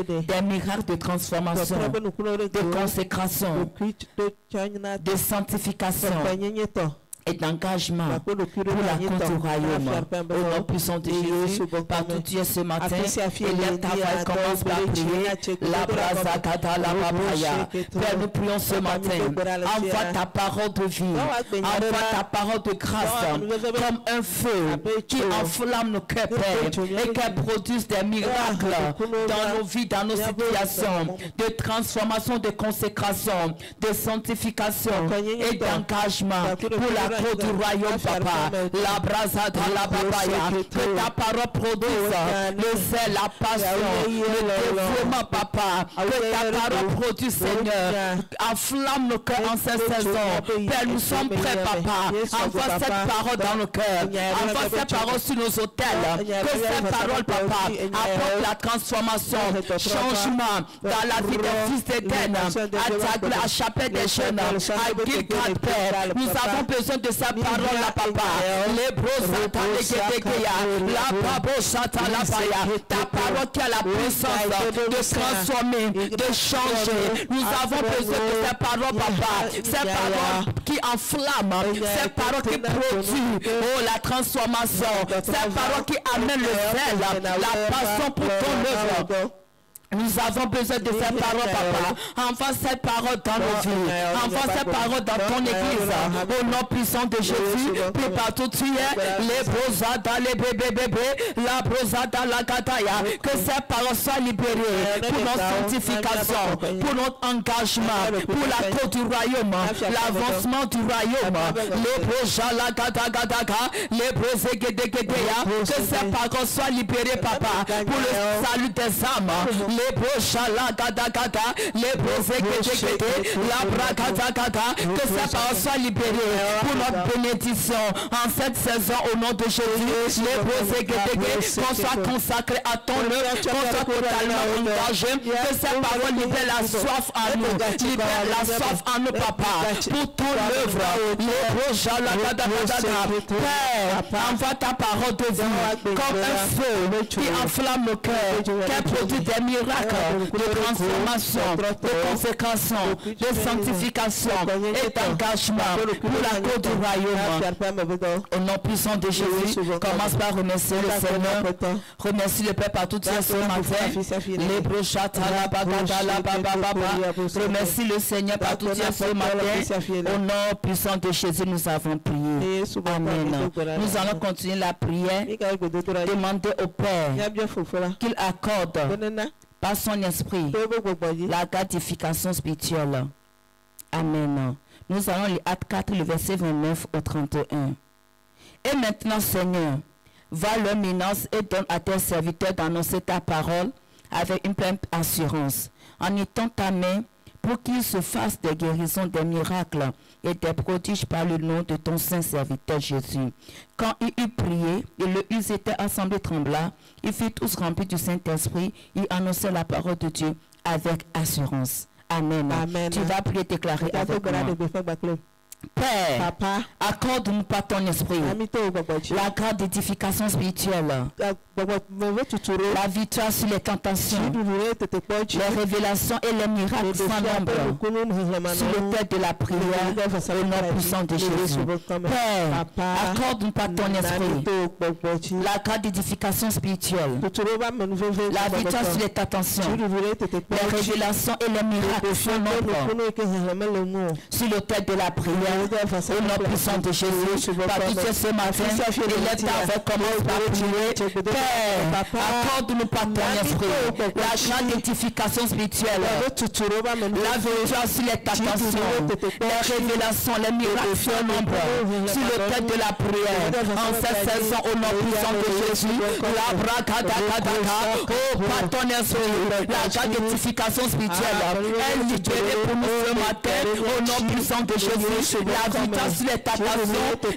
des miracles de transformation, de consécration, de sanctification et d'engagement pour la cause du royaume. Au nom puissant de Jésus, partout tu es ce matin, élève ta voix et commence par prier. La brasa kata la papaya. Père, nous prions ce matin. Envoie ta parole de vie, envoie ta parole de grâce comme un feu qui enflamme nos cœurs, Père, et qui produise des miracles dans nos vies, dans nos situations, de transformation, de consécration, de sanctification et d'engagement pour la cause du royaume, papa. La brasada, la papaya. Que ta parole produise le zèle, la passion, le dévouement, papa. Que ta parole produise, Seigneur. Enflamme nos cœurs en cette saison. Père, nous sommes prêts, papa. Envoie cette parole dans nos cœurs. Envoie cette parole sur nos autels. Que cette parole, papa, apporte la transformation, changement dans la vie des fils d'Éden, à Chapelle des Jeunes, à Gilgal, Père. Nous avons besoin de sa parole, la papa. Les brosata, les gédéguéa, la babosata, la baya. Ta parole qui a la puissance de transformer, de changer. Nous avons besoin de cette parole, papa. Cette parole qui enflamme, cette parole qui produit la transformation, cette parole qui amène le zèle, la passion pour ton œuvre. Nous avons besoin de cette parole, papa. Envoie cette parole dans nos vies. Envoie cette parole dans ton église. Au nom puissant de Jésus, plus partout tu es, les brosada, les bébés, la brosada, la kataya. Que cette parole soit libérée pour notre sanctification, pour notre engagement, pour la cause du royaume, l'avancement du royaume. Les brosada, la kataka, les brosegedegedea. Que cette parole soit libérée, papa, pour le salut des âmes. Les broshala gada gada, les brosegedegede, la brakata gada. Que cette parole soit libérée pour notre bénédiction en cette saison au nom de Jésus. Les brosegedegede, qu'on soit consacré à ton œuvre, qu'on soit totalement engagé. Que cette parole libère la soif en nous, libère la soif en nous, papa, pour ton œuvre. Les broshala gada gada. Père, envoie ta parole de vie comme un feu qui enflamme nos cœurs, qui produit des miracles de transformation, de consécration, de sanctification et d'engagement pour la cause du royaume. Au nom puissant de Jésus, commence par remercier le Seigneur. Remercie le Père partout ce matin. Les brochata, la bagada, la baba. Remercie le Seigneur partout ce matin. Au nom puissant de Jésus, nous avons prié. Amen. Nous allons continuer la prière. Demander au Père qu'il accorde par son esprit la gratification spirituelle. Amen. Nous allons lire Actes 4, le verset 29 au 31. Et maintenant, Seigneur, va leur éminence et donne à tes serviteurs d'annoncer ta parole avec une pleine assurance, en étant ta main pour qu'ils se fassent des guérisons, des miracles et des prodiges par le nom de ton saint serviteur Jésus. Quand il eut prié, et ils étaient ensemble tremblants, ils furent tous remplis du Saint-Esprit, ils annonçaient la parole de Dieu avec assurance. Amen. Amen. Tu vas prier, déclarer avec moi. Père, accorde-nous par ton esprit la grande édification spirituelle, la victoire sur les tentations, les révélations et les miracles sans nombre sur l'autel de la prière au nom puissant de Jésus. Père, accorde-nous par ton esprit la grande édification spirituelle, la victoire sur les tentations, les révélations et les miracles sans nombre sur l'autel de la prière au nom puissant de Jésus. Partout ce matin, élève ta voix, commence par prier. Père, accorde-nous par ton esprit la grande édification spirituelle, la victoire sur les tentations, les révélations, les miracles sans nombre sur l'autel de la prière en cette saison au nom puissant de Jésus. La bracadacadaca, oh par ton esprit, la grande édification spirituelle est libérée pour nous ce matin au nom puissant de Jésus. la victoire sur les tentations,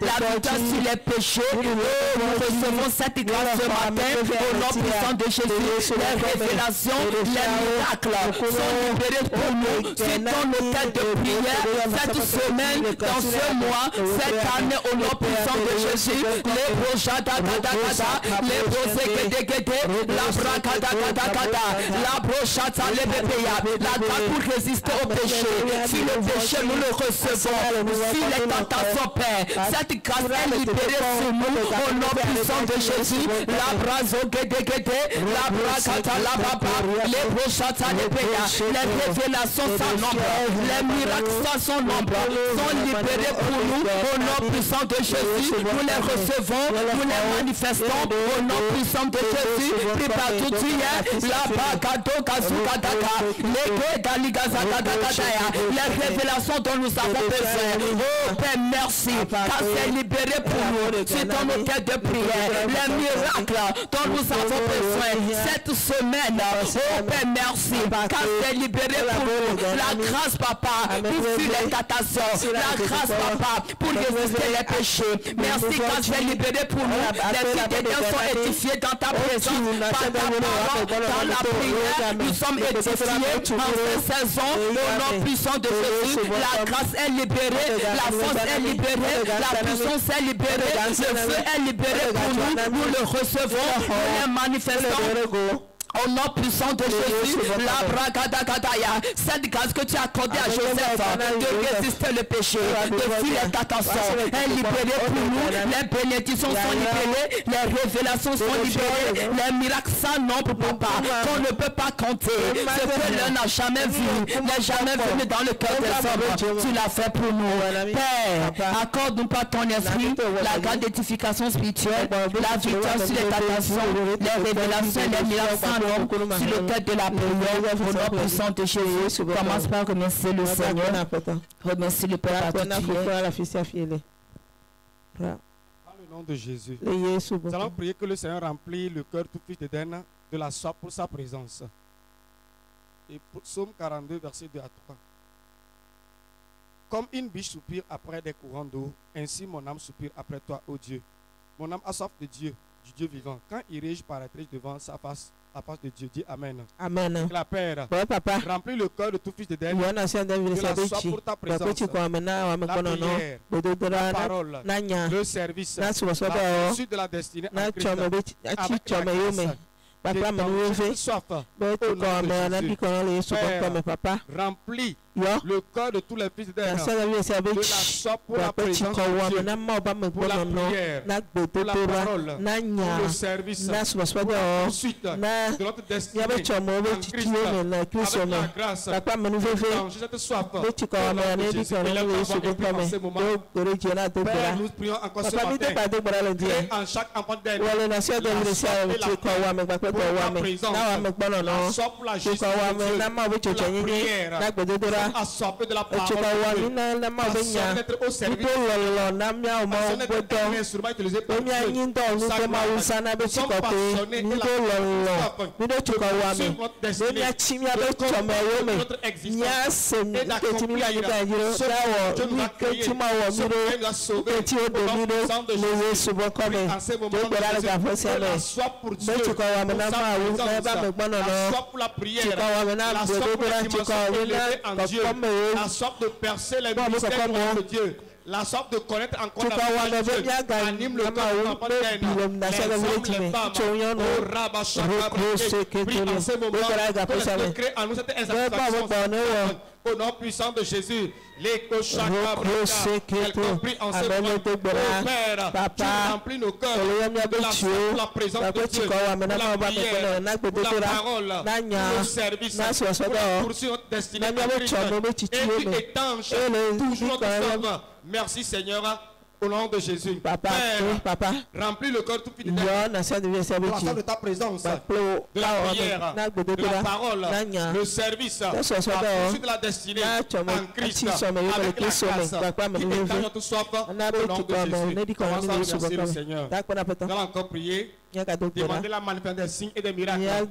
la victoire sur les péchés. Nous recevons cette grâce ce matin au nom puissant de Jésus. Les révélations, les miracles sont libérés pour nous. Suivons nos têtes de prière cette semaine, dans ce mois, cette année au nom puissant de Jésus. Les brochada, les broséguédéguédé, la bracada, la brochata, les bébéya, la grâce pour résister au péché. Si le péché nous le recevons, si les tentations Père, cette grâce est libérée sur nous au nom puissant de Jésus. La brazoguédéguédé, la bracata, la baba, les brochata, les béya, les révélations sans nombre, les miracles sans nombre sont libérés pour nous au nom puissant de Jésus. Nous les recevons, nous les manifestons au nom puissant de Jésus. Prie partout tu es, la bagado kazukadaka, les galigazadadadaya, les révélations dont nous avons besoin. Oh Père, merci, car c'est libéré pour nous. C'est dans nos têtes de prière, les miracles dont nous avons besoin cette semaine. Oh Père, merci, car c'est libéré pour nous. La grâce, Papa, pour fuir les tentations. La grâce, Papa, pour résister les péchés. Merci, car c'est libéré pour nous. Les filles de Dieu sont édifiées dans ta présence. Par ta parole, dans la prière, nous sommes édifiés en cette saison. Au nom puissant de Jésus, la grâce est libérée, la force est libérée, la puissance est libérée, le feu est libéré pour nous. Nous le recevons, nous les manifestons. Au nom puissant de Jésus, la bragadakadaya, cette grâce que tu as accordée à Joseph de résister le péché, de fuir les tentations, est libérée pour nous. Les bénédictions sont libérées, les révélations sont libérées, les miracles sans nombre, Papa, qu'on ne peut pas compter. Ce que l'un n'a jamais vu, n'est jamais venu dans le cœur des hommes. Tu l'as fait pour nous. Père, accorde-nous pas ton esprit, la grande édification spirituelle, la victoire sur les tentations, les révélations, les miracles sans nombre. Sur le tête de la prière, au nom puissant de Jésus, commence par remercier le Seigneur, remercier le Père particulier. Dans le nom de Jésus, nous allons prier que le Seigneur remplisse le cœur tout fils d'Éden de la soif pour sa présence. Et Psaume 42, verset 2 à 3. Comme une biche soupire après des courants d'eau, ainsi mon âme soupire après toi, ô Dieu. Mon âme a soif de Dieu, du Dieu vivant. Quand irai-je paraîtrai devant sa face? La face de Dieu, dis Amen. Amen. La Père, remplis le cœur de tout fils de Dieu. De la soif pour ta présence. La prière, la parole, le service, la poursuite de la destinée en Christ. Avec la grâce. Papa, remplis le cœur de tous les fils de la soif pour la présence de Dieu, pour la prière, pour la parole, pour le service, pour la poursuite de notre destinée en Christ, avec la grâce, dans cette soif, au nom de Jésus, élève ta voix en ce moment. Père, nous prions encore ce matin, crée en chaque enfant d'elle la soif pour la présence, la soif pour la justice de Dieu, pour la prière, assoiffé de la parole de Dieu, assoiffé d'être au service, assoiffé d'être un instrument utilisé par Dieu. Nous sommes passionnés et la soif sur notre destinée, de notre existence et d'accomplir ce que Dieu nous a créé, ce que Dieu nous a sauvés au nom puissant de Jésus. En ce moment de la soif pour Dieu, pour sa présence, la soif pour la prière, la soif pour la dimension élevée en Dieu, la soif de percer les mystères de Dieu, la soif de connaître encore la parole de Dieu anime le cœur de l'enfant d'Éden, les hommes, les femmes, au rabat, prie en ce moment, que le Seigneur crée en nous cette insatisfaction. Au nom puissant de Jésus, les cochacas, prie en ce moment, au Père, tu remplis nos cœurs de la soif pour la présence de Dieu, pour la prière, pour la parole, pour le service, pour poursuivre notre destinée en Christ, et tu étanches toujours notre soif. Merci Seigneur, au nom de Jésus. Papa, remplis le cœur tout fidèle de la soif de ta présence, de la prière, de la parole, le service, la poursuite de la destinée en Christ, avec la grâce. Qui étend notre soif au nom de Jésus. Commence à remercier le Seigneur. Nous allons encore prier. Demandez la manifestation des signes et des miracles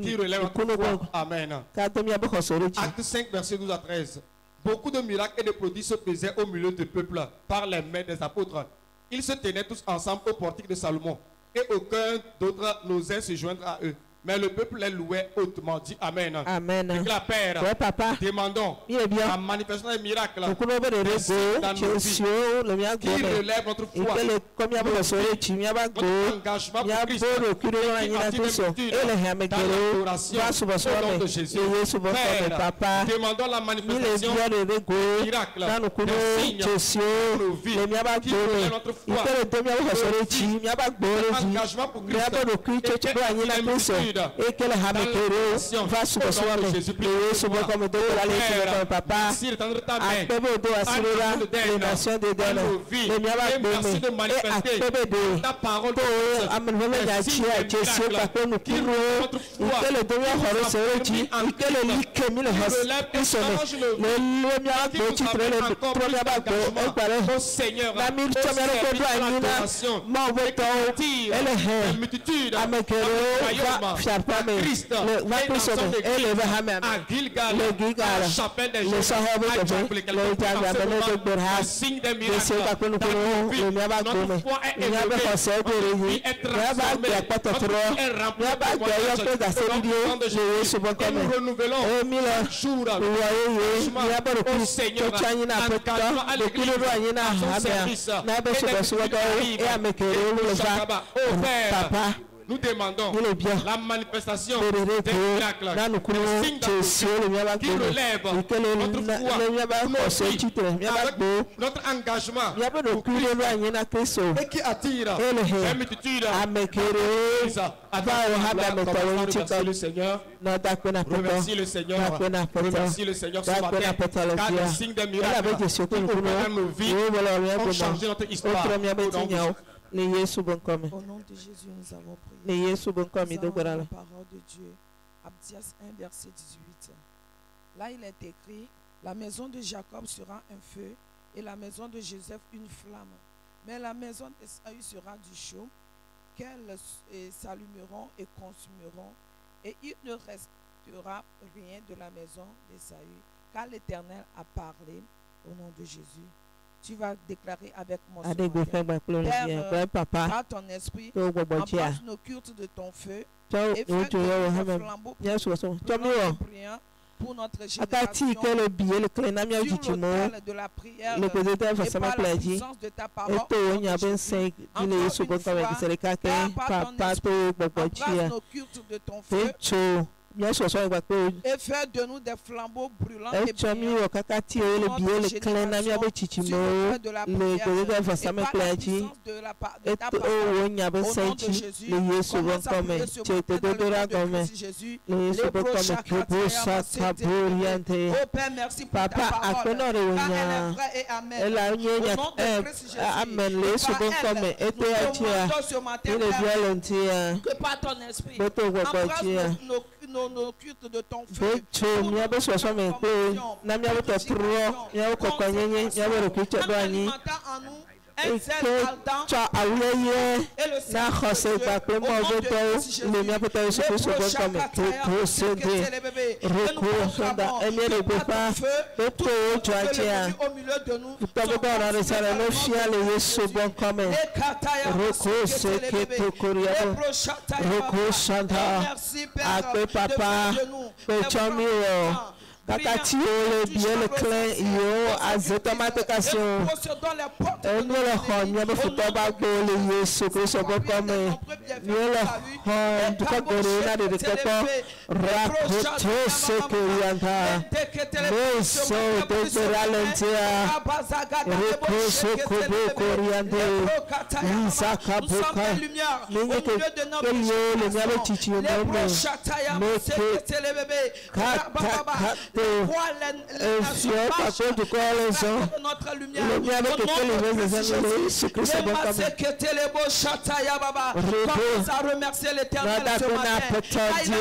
qui relèvent notre foi. Amen. Acte 5, verset 12 à 13. beaucoup de miracles et de prodiges se faisaient au milieu du peuple par les mains des apôtres. Ils se tenaient tous ensemble au portique de Salomon et aucun d'autre n'osait se joindre à eux. Mais le peuple les louait hautement. Dit Amen. Amen. Et que la Père, ouais, papa. Demandons la manifestation des miracles dans nos vies, qui relève notre foi, notre engagement pour Christ, et qui attire l'habitude dans l'adoration au nom de Jésus. Père, demandons la manifestation des miracles, des signes dans nos vies, qui relève notre foi, notre engagement pour Christ, et l'habitude et que le Hamakero va sous le soir de Jésus-Christ, comme de la papa, à Pébedo, à Sura, les nations de Dana, les Miamak, et à Pébedo, à Menvenachi, à Jésus, à Pébedo, et que le demi Horosoroji, et que le Likemil Hossonne, le Miamak, le premier bateau, au Seigneur, la mille Tomero, elle est multitude, Amakero, Christ, à Gilgal, la chapelle des Juifs, à Djablek, le signe des miracles, notre foi est élevée, notre vie est transformée, notre vie est remplie de témoignages, au nom de Jésus, et nous renouvelons chaque jour au Seigneur, engagement à l'Église, à son service, et au Père, nous demandons la manifestation des miracles, des signes d'accompli qui relèvent notre foi, avec notre engagement pour Christ et qui attire les multitudes. Remercie le Seigneur. Remercie le Seigneur. Remercie le Seigneur ce matin. Car les signes des miracles qui opèrent nos vies ont changé notre histoire. Au nom de Jésus, nous avons prié. Nous avons la parole de Dieu. Abdias 1, verset 18. Là, il est écrit, la maison de Jacob sera un feu et la maison de Joseph une flamme. Mais la maison d'Esaü sera du chaud qu'elles s'allumeront et consumeront. Et il ne restera rien de la maison d'Esaü, car l'Éternel a parlé au nom de Jésus. Tu vas déclarer avec moi Père, par ton esprit, embrasse nos cultes de ton feu et fais de flambeau brillant pour notre génération sur l'autel de la prière et par la puissance de ta parole. Encore une fois, Père, par ton esprit, embrasse nos cultes de ton feu et faire de nous des flambeaux brûlants et brillants de la prière et par la puissance de ta parole. Au nom de Jésus, commence à prier sur le nom de Jésus. Oh Père, merci pour ta parole, car elle est vraie et amène. Au nom de Christ Jésus, amen. Nous demandons ce matin, Père, que par ton esprit, embrasse nos cultes de ton feu. Et que tu as oublié na José Bakwe Mogoto le mia peta Yesu Kristo comme tout cédé recours emere bepa beto tuachia tabo bara resara no fia le Yesu bon comme recours c'est que tu koria recours chanta akwe papa pechomio Kakati le bien le clé yo azetomatekation nous le hon yo futo ba go le Yesu Kristo comme nous le hon du ko corona de ko rakoto sekuyanta no so de ralentia rekoso kobo koriande isaka boka ninge ke yo le nyalo chichi yo me notre lumière, commence à remercier l'Éternel ce matin. Il est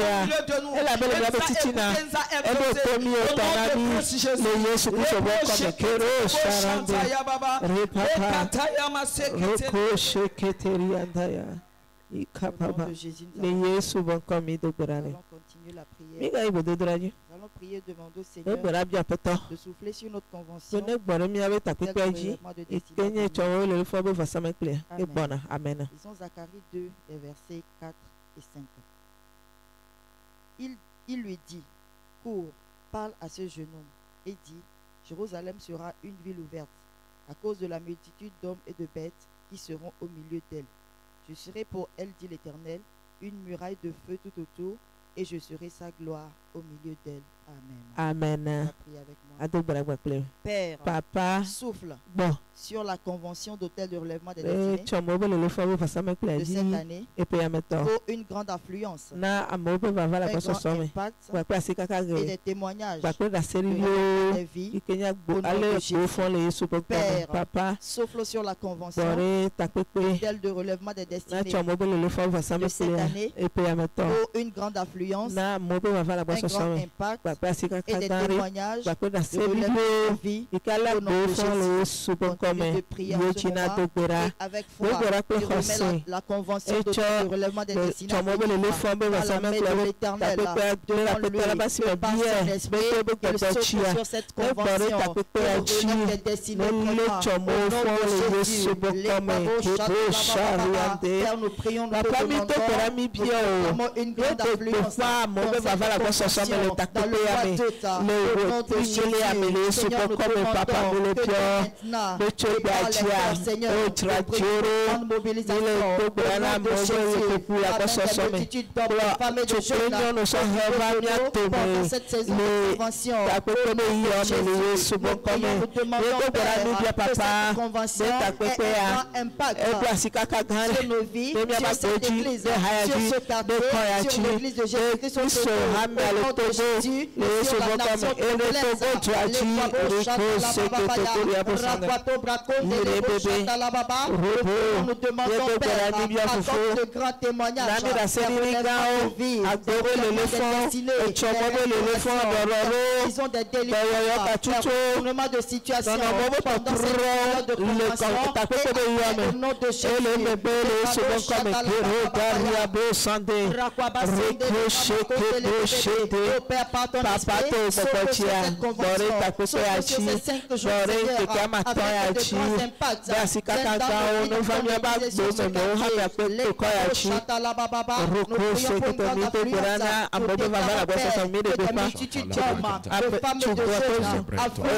au milieu de nous. Nous allons continuer la prière. Nous allons prier, demander au Seigneur de souffler sur notre convention. Amen. Lisons Zacharie 2, les versets 4 et 5. Il lui dit, cours, parle à ce jeune homme, et dit, Jérusalem sera une ville ouverte, à cause de la multitude d'hommes et de bêtes qui seront au milieu d'elle. Je serai pour elle, dit l'Éternel, une muraille de feu tout autour, et je serai sa gloire au milieu d'elle. Amen. Amen. Père, Papa, souffle bon. Sur la convention d'hôtel de relèvement des destinées de cette année pour une grande affluence, un grand impact et des témoignages de des vies au nom de Jésus. Père, Papa, souffle sur la convention d'hôtel de relèvement des destinées de cette année pour une grande affluence, un grand impact et des témoignages de relèvement de vie au nom de Jésus. De prière en ce moment, et avec foi, il remet la convention de relèvement des destinées à la main de l'Éternel, devant lui, que par son esprit, il souffle sur cette convention, et relève des destinées au nom de Jésus. Père, nous prions, nous te demandons une grande affluence dans le roi Tota, au nom de Jésus. Seigneur, nous te demandons que maintenant, Seigneur, en mobilisation, au nom de Jésus, avec la multitude d'hommes, de femmes et de jeunes, pendant cette saison de convention, au nom de Jésus, nous prions, nous demandons, Père, que cette convention ait un impact sur nos vies, sur cette église, sur ce quartier, sur l'église de Jésus-Christ, au nom de Jésus, sur la nation congolaise, nous demandons, Père, accorde de grands témoignages, ils ont des délivrances, de situation pendant cette période de convention, et au nom de Jésus, Père, par ton esprit, sauve sur cette convention, sauve sur ces 5 jours, Seigneur, avec de grands impacts, nous prions pour une grande affluence, que des multitudes d'hommes, de femmes et de jeunes affluent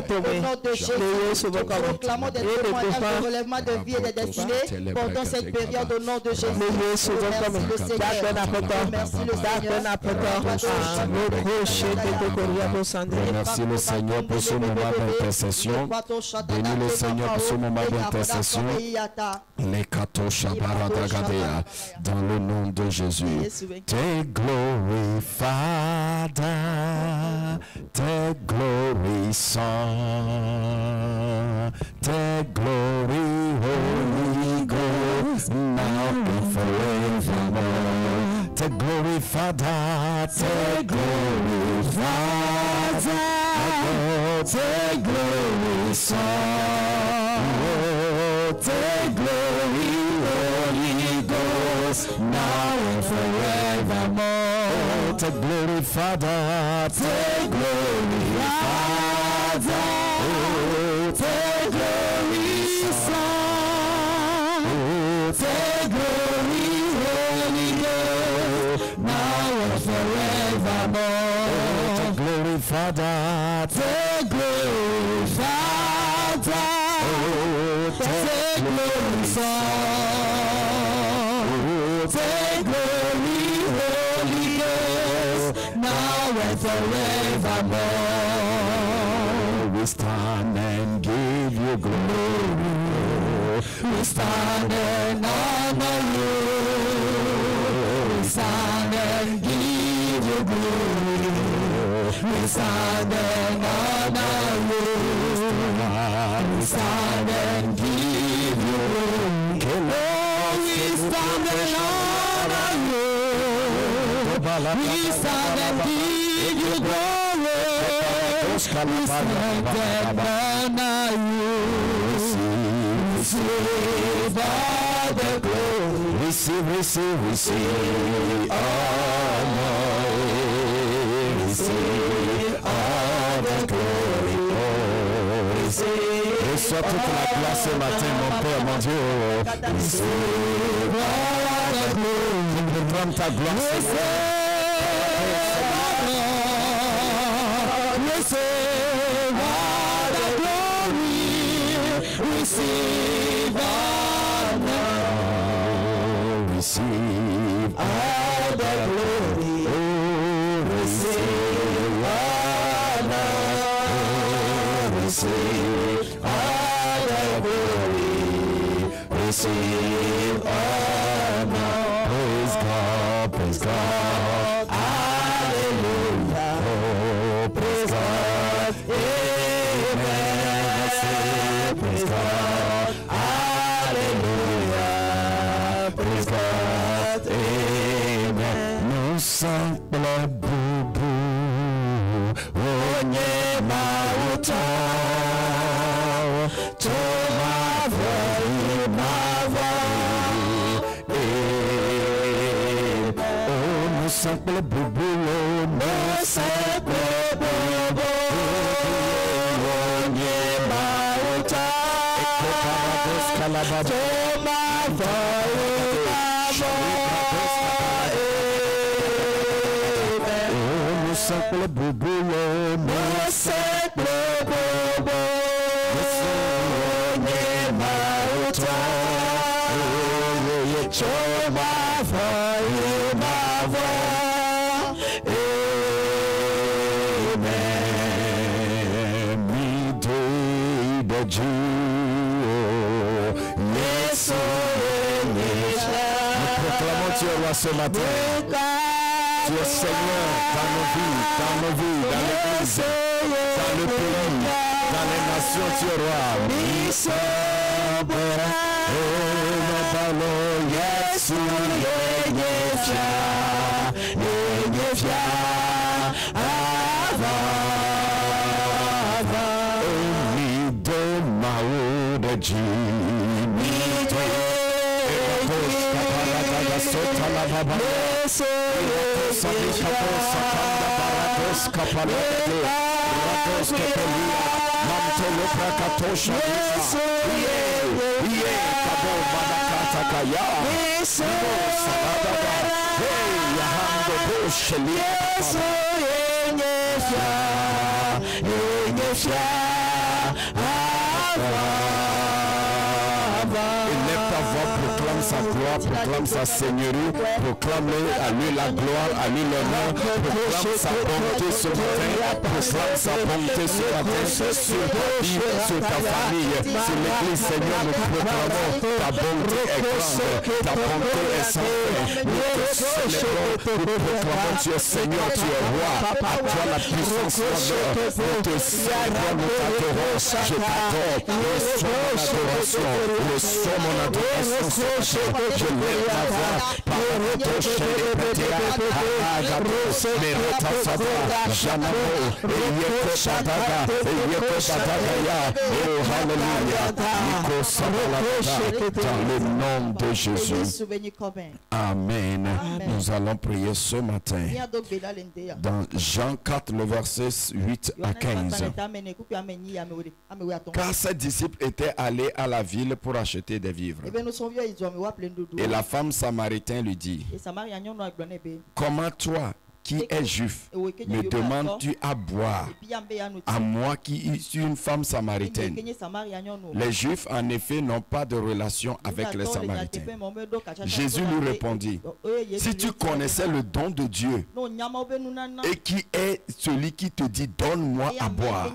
au nom de Jésus. Proclamons des témoignages de relèvement de vie et de destinée pendant cette période au nom de Jésus. Merci le Seigneur. Merci le Seigneur. Merci le Seigneur pour ce moment d'intercession. Bénis le Seigneur pour ce moment d'intercession. Les dans le nom de Jésus. Take glory, Father. Take glory, Son. Take glory, Holy Ghost, now and forevermore. Take glory, Father. Take glory, Father. Take glory, Son. Take glory, Holy Ghost, now and forevermore. Take glory, Father. Take glory, Father. Take glory, Son. Take glory, Holy Ghost, now and forevermore. Take glory, Father. Take glory, Father. Take glory, Son. Take glory, Holy Ghost, now and forevermore. We stand and give you glory. We stand and honor you. We stand and give you glory. We stand and honor you. We stand and give you glory. We stand and honor you. We stand and give you glory. We stand and honor you. Receive all the glory. Receive honor. Receive reçois toute la gloire ce matin, mon Père, mon Dieu. Proclame ta gloire, receive all the glory. Oh, receive honor. Receive all the glory. Receive honor. Praise God, praise God. Hallelujah. Oh, praise God. Amen. Praise God. Hallelujah. Praise God. Amen. Nous sommes le boubou. Onye mauta. Toma voye ma voye. Oh, nous sommes le boubou. Nous sommes le boubou. Onye mauta. Toma voye ma voye. Nous sommes le boubou. Nous sommes le boubou. Onye mauta. Toma voye ma voye. Amen. Midday de Dieu. Yes, nous proclamons tu es roi ce matin. Tu es Seigneur dans nos vies, dans l'église, dans le pays, dans les nations, tu es roi. Élève ta voix, proclame sa gloire, proclame sa seigneurie, proclame à lui la gloire, à lui l'honneur, proclame sa bonté ce matin, proclame sa bonté ce matin sur ta vie, sur ta famille, sur l'église. Seigneur, nous proclamons ta bonté est grande, ta bonté est sans fin. Nous te célébrons, nous proclamons tu es Seigneur, tu es roi, à toi la puissance, l'honneur. Nous te célébrons, nous t'adorons, je t'adore, reçois mon adoration, je lève ma voix par la touche dans le nom de Jésus. Amen. Nous allons prier ce matin dans Jean 4, le verset 8 à 15. Car ses disciples étaient allés à la ville pour acheter des vivres. Et la femme samaritaine lui dit: comment toi, qui es juif, me demandes-tu à boire, à moi qui suis une femme samaritaine? Les juifs en effet n'ont pas de relation avec les samaritains. Jésus lui répondit: si tu connaissais le don de Dieu et qui est celui qui te dit donne-moi à boire,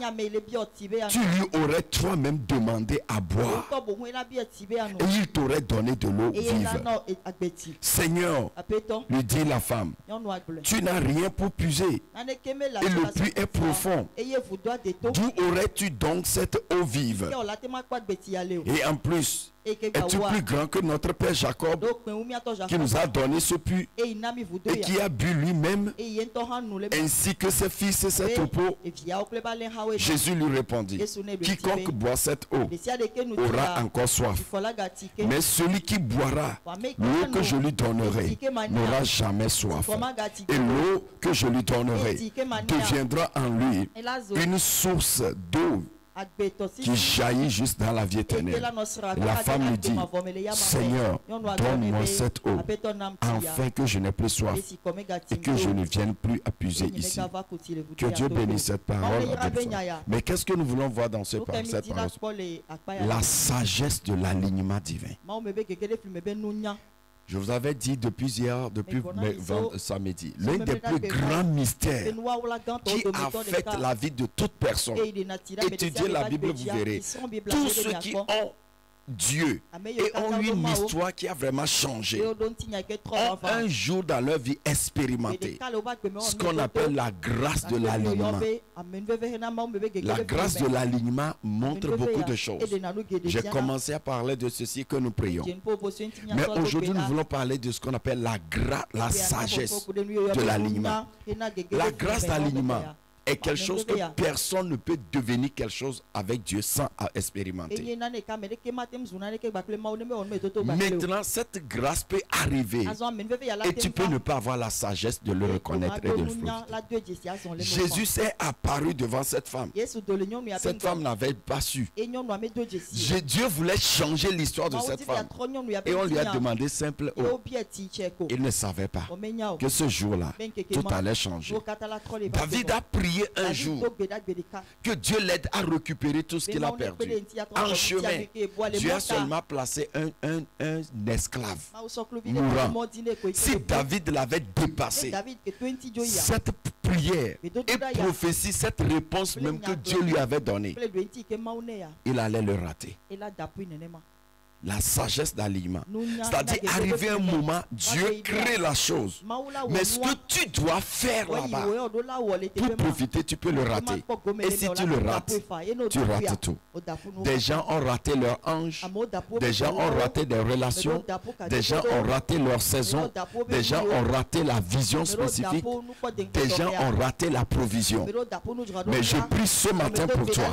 tu lui aurais toi-même demandé à boire et il t'aurait donné de l'eau vive. Seigneur, lui dit la femme, tu n'as rien pour puiser et le puits est profond. D'où aurais-tu donc cette eau vive? Et en plus, es-tu plus grand que notre père Jacob qui nous a donné ce puits et qui a bu lui-même ainsi que ses fils et ses troupeaux? Jésus lui répondit: quiconque boit cette eau aura encore soif, mais celui qui boira l'eau que je lui donnerai n'aura jamais soif, et l'eau que je lui donnerai deviendra en lui une source d'eau qui jaillit juste dans la vie éternelle. Et la femme lui dit, Seigneur, donne-moi cette eau, afin que je n'ai plus soif et que je ne vienne plus puiser ici. Que Dieu bénisse cette parole. Mais qu'est-ce que nous voulons voir dans cette parole? La sagesse de l'alignement divin. Je vous avais dit depuis hier, depuis samedi, l'un des plus grands mystères qui affecte la vie de toute personne. Étudiez la Bible, vous verrez. Tous ceux qui ont Dieu et ont une histoire qui a vraiment changé, ont un jour dans leur vie expérimenté ce qu'on appelle la grâce de l'alignement. La grâce de l'alignement montre beaucoup de choses. J'ai commencé à parler de ceci que nous prions. Mais aujourd'hui, nous voulons parler de ce qu'on appelle la sagesse de l'alignement. La grâce d'alignement est quelque chose que personne ne peut devenir quelque chose avec Dieu sans expérimenter. Maintenant, cette grâce peut arriver et tu peux ne pas avoir la sagesse de le reconnaître et de le profiter. Jésus s'est apparu devant cette femme. Cette femme n'avait pas su. Dieu voulait changer l'histoire de cette femme. Et on lui a demandé simple eau. Il ne savait pas que ce jour-là, tout allait changer. David a prié un jour que Dieu l'aide à récupérer tout ce qu'il a perdu. En chemin, Dieu a seulement placé un esclave mourant. Si David l'avait dépassé, cette prière et prophétie, cette réponse même que Dieu lui avait donnée, il allait le rater. La sagesse d'alignement. C'est-à-dire, arriver un moment, Dieu crée la chose. Mais ce que tu dois faire là-bas, pour profiter, tu peux le rater. Et si tu le rates, tu rates tout. Des gens ont raté leur ange. Des gens ont raté des relations. Des gens ont raté leur saison. Des gens ont raté la vision spécifique. Des gens ont raté la provision. Mais je prie ce matin pour toi,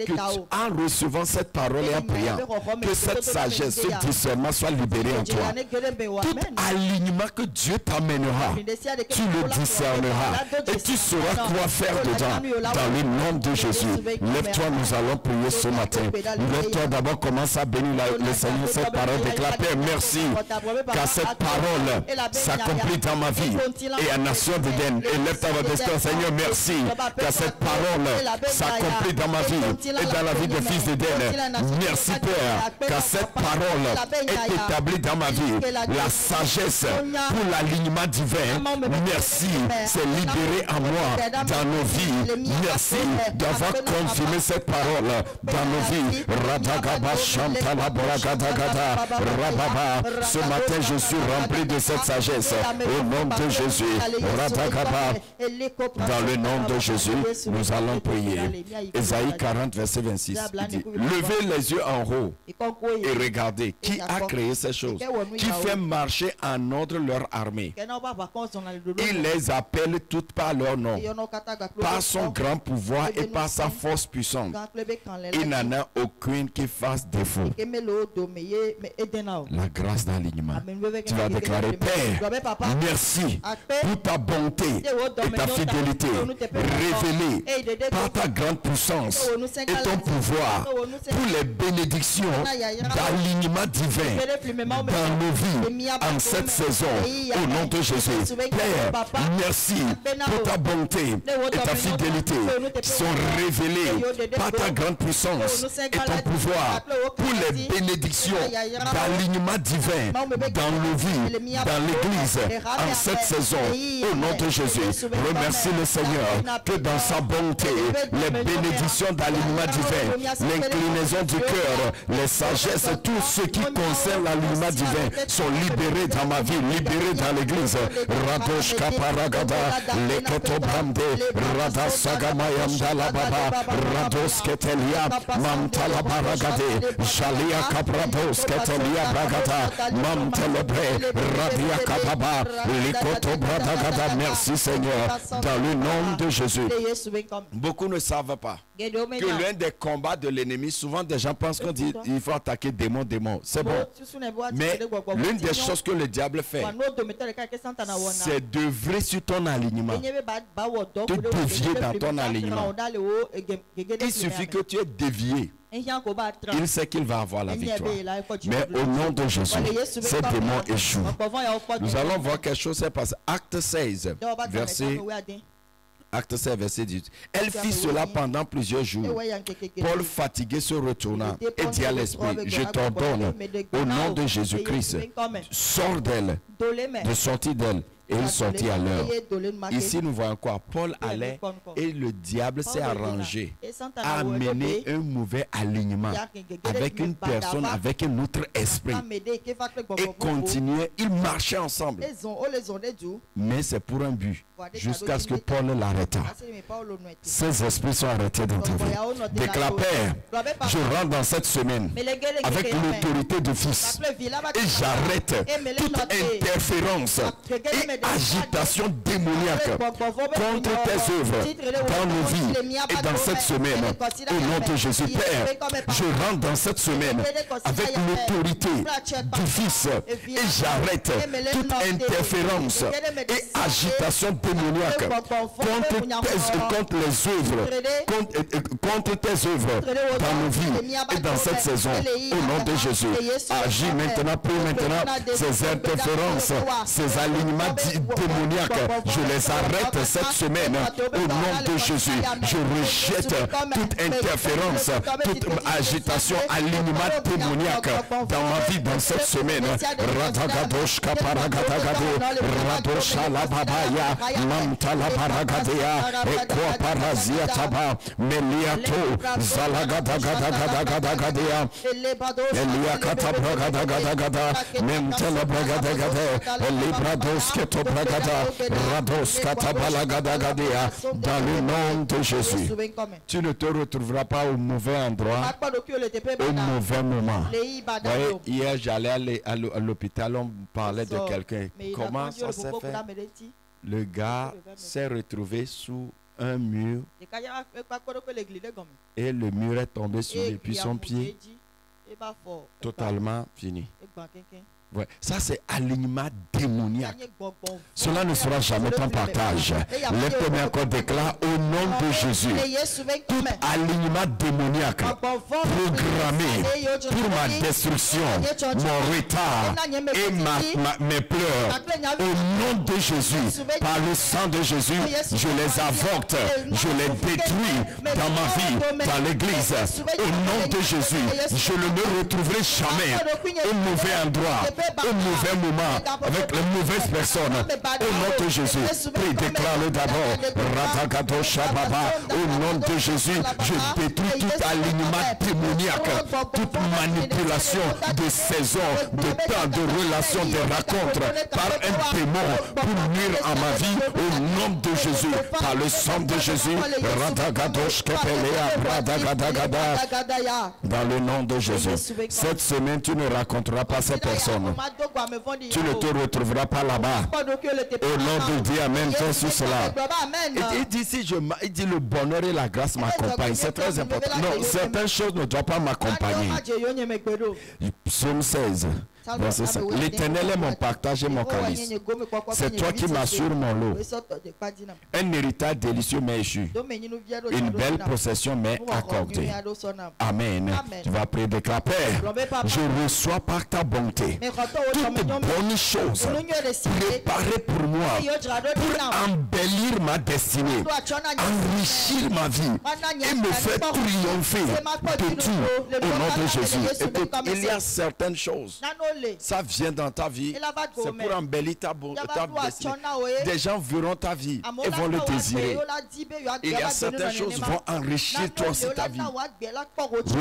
que en recevant cette parole et en priant, que cette sagesse, ce discernement soit libéré en toi. Tout alignement que Dieu t'amènera, tu le discerneras et tu sauras quoi faire dedans. Dans le nom de Jésus, lève-toi, nous allons prier ce matin. Lève-toi d'abord, commence à bénir le Seigneur. Cette parole déclare, Père, merci car cette parole s'accomplit dans ma vie et à Nation d'Éden. Et lève-toi votre Seigneur, merci car cette parole s'accomplit dans ma vie et dans la vie des fils d'Éden. Merci Père car cette parole est établie dans ma vie. La sagesse pour l'alignement divin, merci, c'est libéré en moi dans nos vies. Merci d'avoir confirmé cette parole dans nos vies. Radagaba Shantala Boragadagada Rababa. Ce matin, je suis rempli de cette sagesse. Au nom de Jésus. Radagaba. Dans le nom de Jésus, nous allons prier. Ésaïe 40, verset 26. Il dit, levez les yeux en haut et regardez qui a créé ces choses, qui fait marcher en ordre leur armée. Il les appelle toutes par leur nom, par son grand pouvoir et par sa force puissante. Il n'en a aucune qui fasse défaut. La grâce d'alignement. Tu vas déclarer, Père, merci pour ta bonté et ta fidélité révélée par ta grande puissance et ton pouvoir pour les bénédictions d'alignement divin dans nos vies en cette saison au nom de Jésus. Père, merci pour ta bonté et ta fidélité qui sont révélées par ta grande puissance et ton pouvoir pour les bénédictions d'alignement divin dans nos vies, dans l'église en cette saison au nom de Jésus. Remercie le Seigneur que dans sa bonté, les bénédictions d'alignement divin, l'inclinaison du cœur, les sagesses, tout ce qui concerne l'alignement divin sont libérés dans ma vie, libérés dans l'église. Radosh Kaparagada, Leketo Brande, Rada Sagamayanda la Baba, Rados Ketelia, Mantala Baragade, Jalia Caprados Ketelia Bragada, Mantelebre, Radia Kapaba, Lekoto Bradagada. Merci Seigneur, dans le nom de Jésus. Beaucoup ne savent pas que l'un des combats de l'ennemi, souvent des gens pensent qu'on dit il faut attaquer démon. C'est bon. Mais l'une des choses que le diable fait, c'est d'œuvrer sur ton alignement, te dévier dans ton alignement. Il suffit que tu es dévié. Il sait qu'il va avoir la victoire. Mais au nom de Jésus, ces démons échouent. Nous allons voir quelque chose s'est passé. Acte 16, verset 18. Elle fit cela pendant plusieurs jours. Paul, fatigué, se retourna et dit à l'esprit, je t'ordonne, au nom de Jésus-Christ, sors d'elle, de sortir d'elle. Et il sortit à l'heure. Ici, nous voyons quoi? Paul allait et le diable s'est arrangé à amener un mauvais alignement avec une personne, avec un autre esprit. Et continuait, ils marchaient ensemble. Mais c'est pour un but, jusqu'à ce que Paul l'arrêta. Ces esprits sont arrêtés dans ta vie. Déclare, Père, je rentre dans cette semaine avec l'autorité de Fils. Et j'arrête toute interférence et agitation démoniaque contre tes œuvres dans nos vies et dans cette semaine. Au nom de Jésus, Père, je rentre dans cette semaine avec l'autorité du Fils et j'arrête toute interférence et agitation démoniaque contre les œuvres, contre tes œuvres dans nos vies et dans cette saison. Au nom de Jésus, agis maintenant, prie maintenant ces interférences, ces alignements démoniaques, je les arrête cette semaine au nom de Jésus. Je rejette toute interférence, toute agitation, alignement démoniaque dans ma vie dans cette semaine. Radagadosh kaparagadagado, radosha la babaya, mantala paragadea, ekwa parazia taba, meliato, zalagadagadagadagadagadea, eliakata bragadagada, mentela bragadagade, elibrados keto bragada, rados katabalagadagadea, dans le nom de Jésus. Tu ne te retrouveras pas au mauvais endroit, au mauvais moment. Voyez, hier, j'allais à l'hôpital, on parlait de quelqu'un. Comment ça s'est fait? Le gars s'est retrouvé sous un mur et le mur est tombé sur lui, puis son pied totalement fini. Ouais. Ça, c'est alignement démoniaque. Cela ne sera jamais ton partage. Les premiers qu'on déclare au nom de Jésus. Tout alignement démoniaque programmé pour ma destruction, mon retard et mes pleurs. Au nom de Jésus, par le sang de Jésus, je les avorte, je les détruis dans ma vie, dans l'église. Au nom de Jésus, je ne me retrouverai jamais au mauvais endroit, au mauvais moment, avec les mauvaises personnes. Au nom de Jésus, prie, déclare-le d'abord. Radagado Shababa. Au nom de Jésus, je détruis tout alignement démoniaque, toute manipulation de saison, de temps, de relations, de rencontres par un démon pour nuire à ma vie. Au nom de Jésus, par le sang de Jésus, Radagado Shkepelea, Radagadagada. Dans le nom de Jésus, cette semaine, tu ne raconteras pas ces personnes. Tu ne te retrouveras pas là-bas. Au nom de Dieu, Amen. Fais sur cela. Il dit, il dit le bonheur et la grâce m'accompagnent. C'est très important. Non, certaines choses ne doivent pas m'accompagner. Psaume 16. L'Éternel est mon partage et mon calice. C'est toi qui m'assures mon lot. Un héritage délicieux m'est échu. Une belle possession m'est accordée. Amen. Tu vas prier, déclare, Père, je reçois par ta bonté toutes bonnes choses préparées pour moi, pour embellir ma destinée, enrichir ma vie et me faire triompher de tout au nom de Jésus. Écoute, il y a certaines choses. Ça vient dans ta vie, c'est pour embellir ta destinée. Des gens verront ta vie et vont le désirer. Il y a certaines choses qui vont enrichir toi aussi ta vie.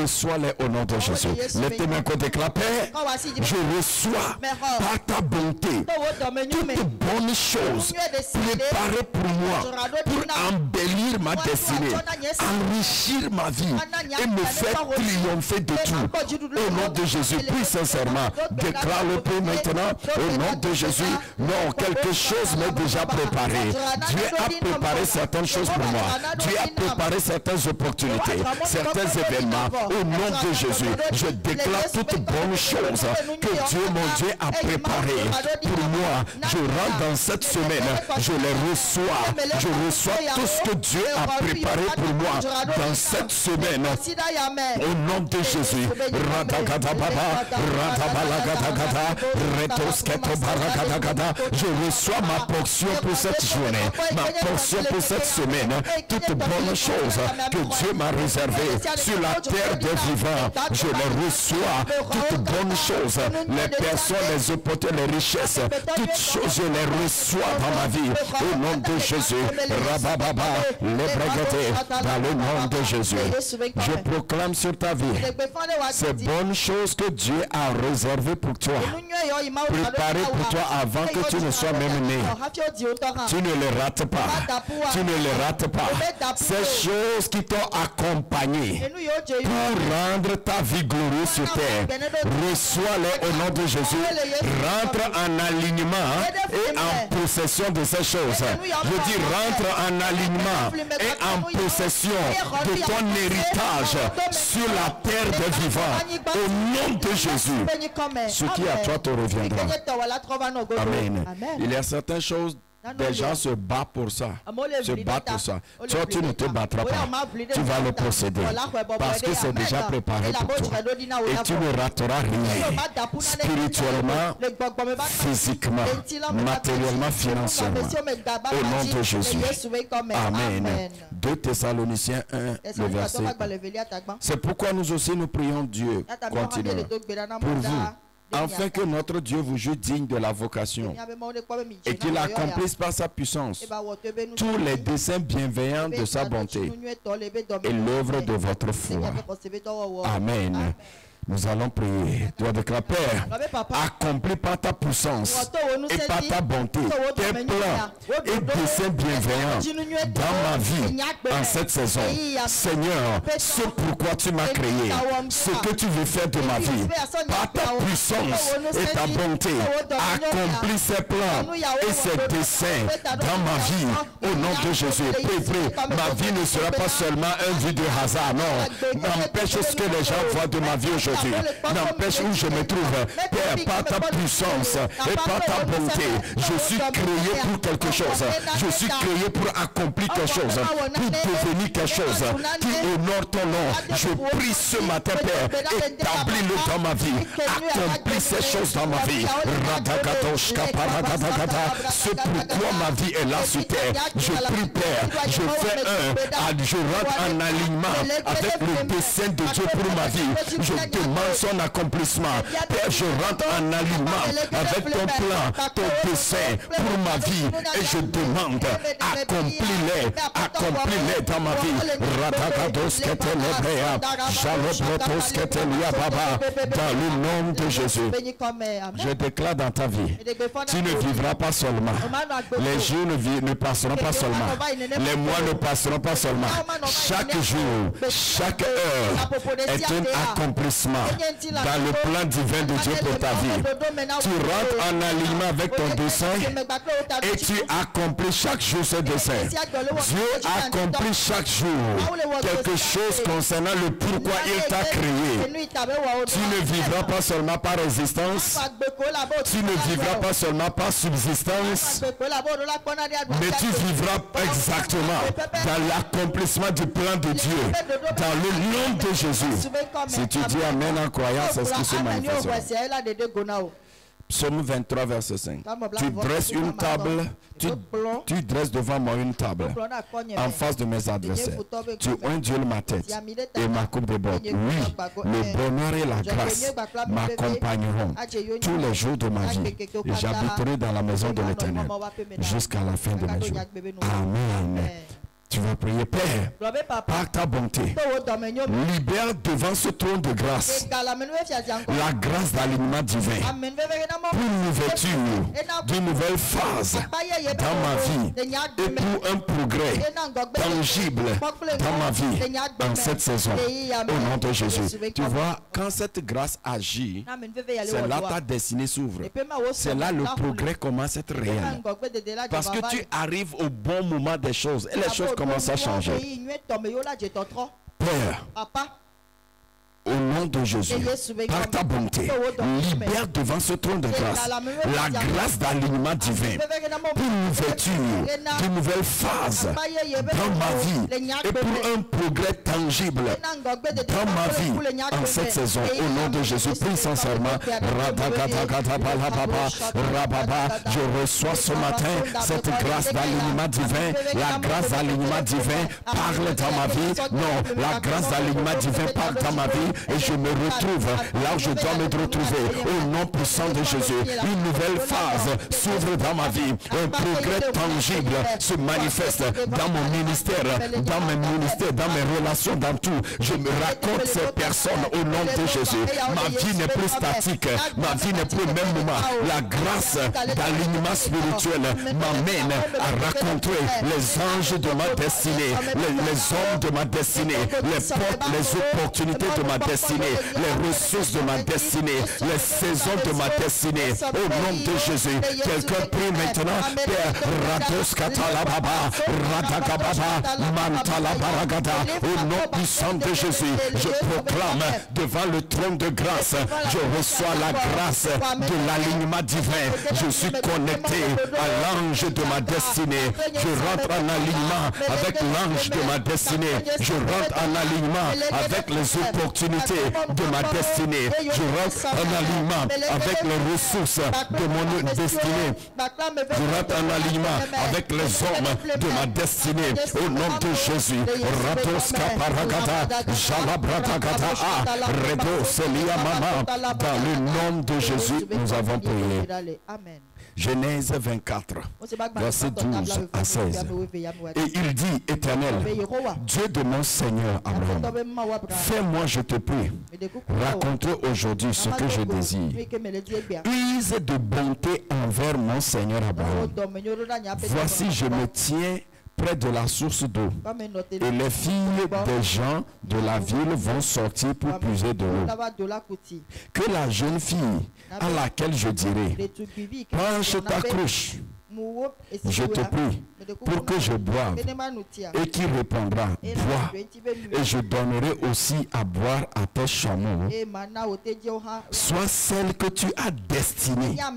Reçois-les au nom de Jésus. Lève tes mains qu'on déclare, Père, je reçois par ta bonté toutes bonnes choses préparées pour moi, pour embellir ma destinée, enrichir ma vie et me faire triompher de tout. Au nom de Jésus, prie sincèrement. déclare-le plus maintenant au nom de Jésus. Non, quelque chose m'est déjà préparé. Dieu a préparé certaines choses pour moi. Dieu a préparé certaines opportunités, certains événements. Au nom de Jésus, je déclare toutes bonnes choses que Dieu, mon Dieu, a préparées pour moi. Je rentre dans cette semaine, je les reçois. Je reçois tout ce que Dieu a préparé pour moi dans cette semaine. Au nom de Jésus. Je reçois ma portion pour cette journée, ma portion pour cette semaine. Toutes bonnes choses que Dieu m'a réservées sur la terre des vivants, je les reçois. Toutes bonnes choses, les personnes, les opportunités, les richesses, toutes choses, je les reçois dans ma vie. Au nom de Jésus. Rabababa, les braguettes, dans le nom de Jésus. Je proclame sur ta vie ces bonnes choses que Dieu a réservées pour toi, préparées pour toi avant que tu ne sois même né. Tu ne les rates pas. Tu ne les rates pas. Ces choses qui t'ont accompagné pour rendre ta vie glorieuse sur terre, reçois-les au nom de Jésus. Rentre en alignement et en possession de ces choses. Je dis rentre en alignement et en possession de ton héritage sur la terre des vivants. Au nom de Jésus, ce qui est à toi te reviendra. Amen. Il y a certaines choses, des gens se battent pour ça. Se battent pour ça. Toi, tu ne te battras pas. Tu vas le posséder. Parce que c'est déjà préparé pour toi. Et tu ne rateras rien. Spirituellement, physiquement, matériellement, financièrement. Au nom de Jésus. Amen. 2 Thessaloniciens 1, le verset. C'est pourquoi nous aussi nous prions Dieu. Continuons. Pour vous. Afin que notre Dieu vous juge digne de la vocation et qu'il accomplisse par sa puissance tous les desseins bienveillants de sa bonté et l'œuvre de votre foi. Amen. Nous allons prier. Tu vas déclarer, Père, accomplis par ta puissance et par ta bonté tes plans et desseins bienveillants dans ma vie en cette saison. Seigneur, ce pourquoi tu m'as créé, ce que tu veux faire de ma vie, par ta puissance et ta bonté, accomplis ces plans et ces desseins dans ma vie. Au nom de Jésus, prie, ma vie ne sera pas seulement un vue de hasard, non. N'empêche ce que les gens voient de ma vie aujourd'hui. N'empêche où je me trouve, Père, par ta puissance et par ta bonté, je suis créé pour quelque chose. Je suis créé pour accomplir quelque chose, pour devenir quelque chose qui honore ton nom. Je prie ce matin, Père, établis-le dans ma vie, accomplis ces choses dans ma vie. C'est pourquoi ma vie est là sur terre. Je prie, Père, je rentre en alignement avec le dessein de Dieu pour ma vie. Je demande son accomplissement. Père, je rentre en alignement avec ton plan, ton dessein pour ma vie et je demande, accomplis-les dans ma vie. Dans le nom de Jésus, je déclare dans ta vie, tu ne vivras pas seulement. Les jours ne passeront pas seulement. Les mois ne passeront pas seulement. Chaque jour, chaque heure est un accomplissement dans le plan divin de Dieu pour ta vie. Tu rentres en alignement avec ton dessein et tu accomplis chaque jour ce dessein. Dieu accomplit chaque jour quelque chose concernant le pourquoi il t'a créé. Tu ne vivras pas seulement par résistance, tu ne vivras pas seulement par subsistance, mais tu vivras exactement dans l'accomplissement du plan de Dieu, dans le nom de Jésus. Si tu dis Amen en croyant, c'est ce qui se manifestera. Psaume 23, verset 5. Tu dresses une table, tu dresses devant moi une table en face de mes adversaires. Tu ondules ma tête et ma coupe déborde. Oui, le bonheur et la grâce m'accompagneront tous les jours de ma vie et j'habiterai dans la maison de l'Éternel jusqu'à la fin de mes jours. Amen. Tu vas prier. prier. Père, par ta bonté, libère devant ce trône de grâce la grâce d'alignement divin pour une ouverture d'une nouvelle phase dans ma vie et pour un progrès tangible dans ma vie en cette saison. Au nom de Jésus. Tu vois, quand cette grâce agit, c'est là ta destinée s'ouvre. C'est là le progrès commence à être réel. Parce que tu arrives au bon moment des choses et les choses commencent à changer. Père, au nom de Jésus, par ta bonté, libère devant ce trône de grâce la grâce d'alignement divin pour une ouverture d'une nouvelle phase dans ma vie et pour un progrès tangible dans ma vie en cette saison. Au nom de Jésus, prie sincèrement. Je reçois ce matin cette grâce d'alignement divin. La grâce d'alignement divin parle dans ma vie. Non, la grâce d'alignement divin parle dans ma vie. Et je me retrouve là où je dois me retrouver au nom puissant de Jésus. Une nouvelle phase s'ouvre dans ma vie. Un progrès tangible se manifeste dans mon ministère, dans mes ministères, dans mes relations, dans tout. Je me raconte ces personnes au nom de Jésus. Ma vie n'est plus statique. Ma vie n'est plus au même moment. La grâce d'alignement spirituel m'amène à raconter les anges de ma destinée, les hommes de ma destinée, les portes, les opportunités de ma destinée, les ressources de ma destinée, les saisons de ma destinée. Au nom de Jésus, quelqu'un prie maintenant. Père, Rados Katalababa, Radagababa, Mantalabaragada. Au nom puissant de Jésus, je proclame devant le trône de grâce, je reçois la grâce de l'alignement divin. Je suis connecté à l'ange de ma destinée. Je rentre en alignement avec l'ange de ma destinée. Je rentre en alignement avec les opportunités de ma destinée. Je rentre en alignement avec les ressources de mon destinée. Je rentre en alignement avec les hommes de ma destinée. Au nom de Jésus. Radoska Paragada, Jalabratagada, Rebo Selia Mama. Dans le nom de Jésus, nous avons prié. Genèse 24, verset 12 à 16. Et il dit, Éternel, Dieu de mon Seigneur Abraham, fais-moi, je te prie, raconter aujourd'hui ce que je désire. Use de bonté envers mon Seigneur Abraham. Voici, je me tiens près de la source d'eau, et les filles des gens de la ville vont sortir pour puiser de l'eau. Que la jeune fille à laquelle je dirai, penche ta cruche, je te prie, pour que je boive, et qui répondra, bois, et je donnerai aussi à boire à tes chameaux, soit celle que tu as destinée à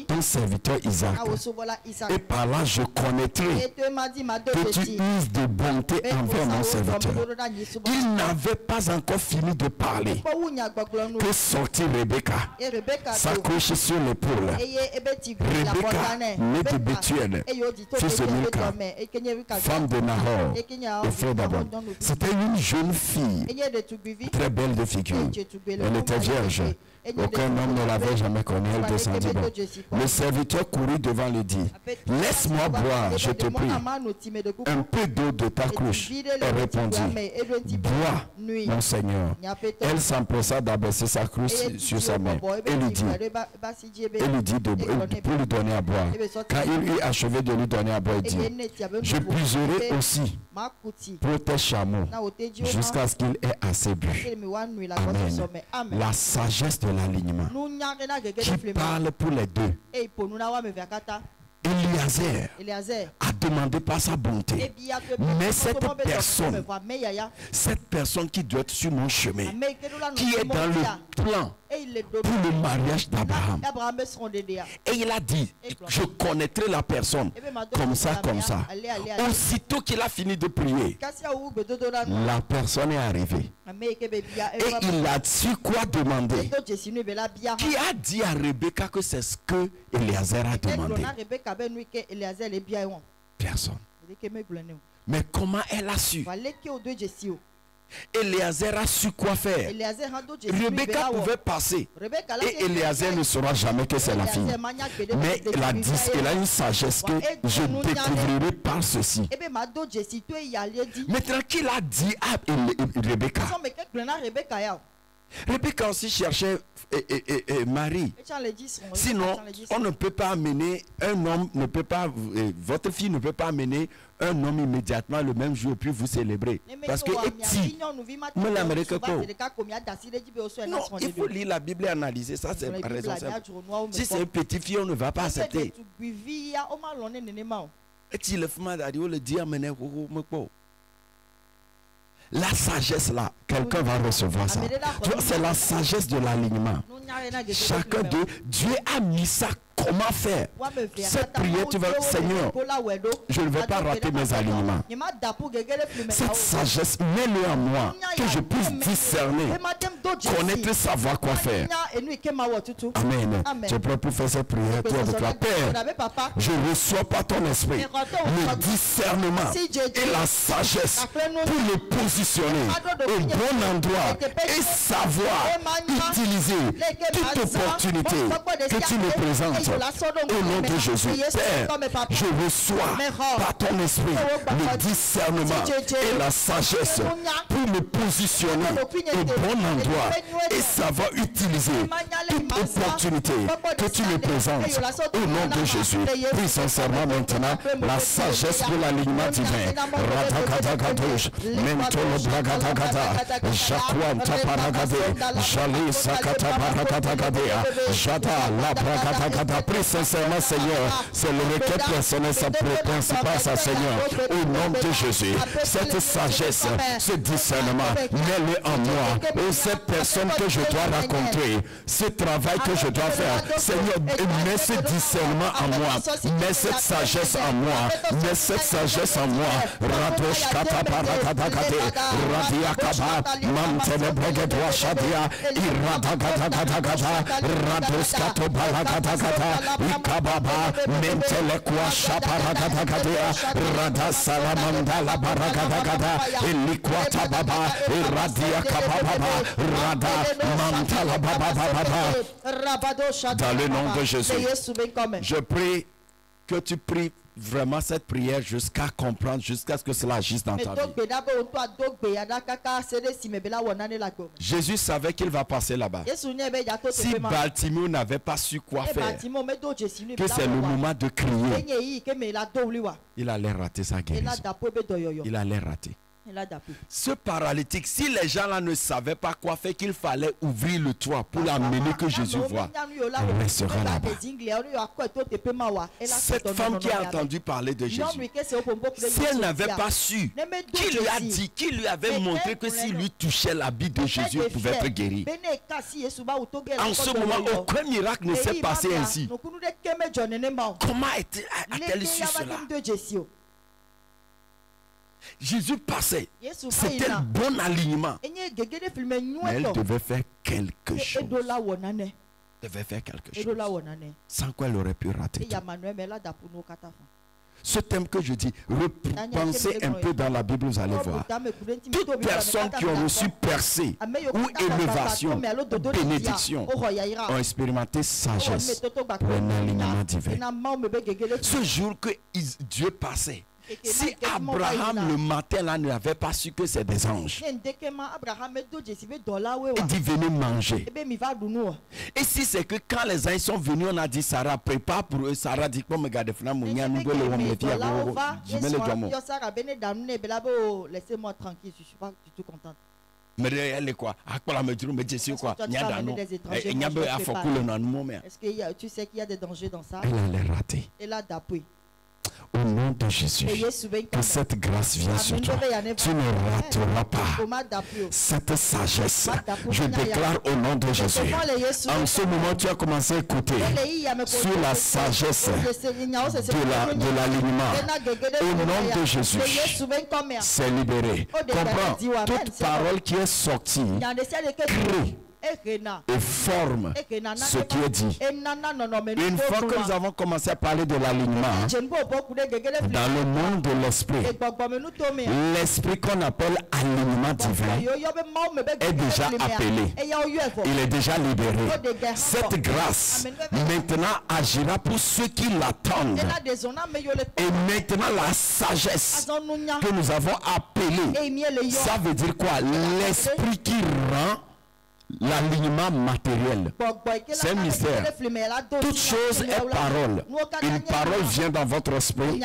ton serviteur Isaac. Et par là je connaîtrai que tu uses de bonté envers mon serviteur. Il n'avait pas encore fini de parler que sortit Rebecca, s'accroche sur l'épaule. Rebecca, née de Bethuel, fils de Milka, femme de Nahor et frère d'Abraham. C'était une jeune fille, très belle de figure. Elle était vierge. Aucun homme ne l'avait jamais connue. Elle descendit bas. Le serviteur courut devant lui dit, laisse-moi boire, je te prie, un peu d'eau de ta cruche. Elle répondit, bois, mon Seigneur. Elle s'empressa d'abaisser sa cruche sur sa main et lui dit pour lui donner à boire. Quand il eut achevé de lui donner à boire, il dit, je puiserai aussi pour tes chameaux jusqu'à ce qu'il ait assez bu. Amen. La sagesse de l'alignement qui parle pour les deux. Eliezer a demandé par sa bonté, mais cette personne qui doit être sur mon chemin, qui est dans le plan pour le mariage d'Abraham, et il a dit, je connaîtrai la personne comme ça. Aussitôt qu'il a fini de prier, la personne est arrivée et il a su quoi demander. Qui a dit à Rebecca que c'est ce que Eliezer a demandé? Personne. Mais comment elle a su? Éléazar a su quoi faire. Rebecca pouvait passer. Et Éléazar ne saura jamais que c'est la fille. Mais elle a une sagesse que je découvrirai par ceci. Maintenant, qu'il a dit à Rebecca? Rebecca aussi cherchait Marie. Sinon, on ne peut pas amener un homme, votre fille ne peut pas amener un homme immédiatement le même jour puis vous célébrer. Parce que non, il faut lire la Bible et analyser. Ça, c'est la raison. Si c'est une petite fille, on ne va pas accepter. La sagesse là, quelqu'un va recevoir ça. C'est la sagesse de l'alignement. Chacun d'eux, Dieu a mis ça. Comment faire? Cette prière, tu vas, Seigneur, je ne vais pas rater mes alignements. Cette sagesse, mets-le en moi, que je puisse discerner, connaître, savoir quoi faire. Amen. Tu es prêt pour faire cette prière? Toi avec la Père, je reçois par ton esprit le discernement et la sagesse pour le positionner au bon endroit et savoir utiliser toute opportunité que tu me présentes. Au nom de Jésus, Père, je reçois par ton esprit le discernement et la sagesse pour me positionner au bon endroit et savoir utiliser toute opportunité que tu me présentes. Au nom de Jésus, prie sincèrement maintenant la sagesse pour l'alignement divin. Radakatakadosh, Mentolo Bragadagada, Jaquanta Paragade, Jali Sakata Paragagadea, Jada La Bragadagada. Prie sincèrement, Seigneur, c'est le requête personnel, ça principal, ça, Seigneur, au nom de Jésus, cette sagesse, ce discernement, mets-le en moi, et cette personne que je dois rencontrer, ce travail que je dois faire, Seigneur, mets ce discernement en moi, mets cette sagesse en moi, mets cette sagesse en moi, Radosh Kata Parakadakade, Radiakaba, Mantene Bregedoa Shadia, Iradakadakadakada, Radosh Kato Parakadakada, Ikababa, Mentelekwa Shaparagagadea, Rada Salamanda la Baragadagada, Elikwata Baba, Radia Kababa, Rada Mantala Baba Baba. Dans le nom de Jésus, je prie que tu pries vraiment cette prière jusqu'à comprendre, jusqu'à ce que cela agisse dans ta vie. Jésus savait qu'il va passer là-bas. Si Baltimore n'avait pas su quoi faire, que c'est le moment de crier, il allait rater sa guérison. Il allait rater. Ce paralytique, si les gens là ne savaient pas quoi faire, qu'il fallait ouvrir le toit pour l'amener que Jésus voit, il restera là-bas. Cette femme qui a entendu parler de Jésus, si elle n'avait pas su, qui lui a dit, qui lui avait montré que s'il lui touchait l'habit de Jésus, il pouvait être guéri. En ce moment, aucun miracle ne s'est passé ainsi. Comment a-t-elle su cela? Jésus passait. C'était le bon alignement. Mais elle devait faire quelque chose. Devait faire quelque chose. Sans quoi elle aurait pu rater tout. Ce thème que je dis, repensez un peu dans la Bible, vous allez voir. Toutes personnes qui ont reçu percée ou élévation, bénédiction, ont expérimenté sagesse pour un alignement divin. Ce jour que Dieu passait, si Abraham le matin là n'avait pas su que c'est des anges, il dit venez manger. Et si c'est que quand les anges sont venus, on a dit Sarah prépare pour eux. Sarah dit comme regarde laissez-moi tranquille, je suis pas du tout contente. Mais elle est quoi? Est-ce que tu sais qu'il y a des dangers dans ça? Elle allait rater. Elle a d'appui. Au nom de Jésus, que cette grâce vienne sur toi. Tu ne rateras pas cette sagesse. Je déclare au nom de Jésus. En ce moment, tu as commencé à écouter sur la sagesse de l'alignement. Au nom de Jésus, c'est libéré. Comprends, toute parole qui est sortie crée et forme ce qui est dit. Une fois que nous avons commencé à parler de l'alignement dans le monde de l'esprit, l'esprit qu'on appelle alignement divin est déjà appelé. Il est déjà libéré. Cette grâce maintenant agira pour ceux qui l'attendent. Et maintenant la sagesse que nous avons appelée, ça veut dire quoi? L'esprit qui rend l'alignement matériel. C'est un mystère. Toute chose est parole. Une parole vient dans votre esprit.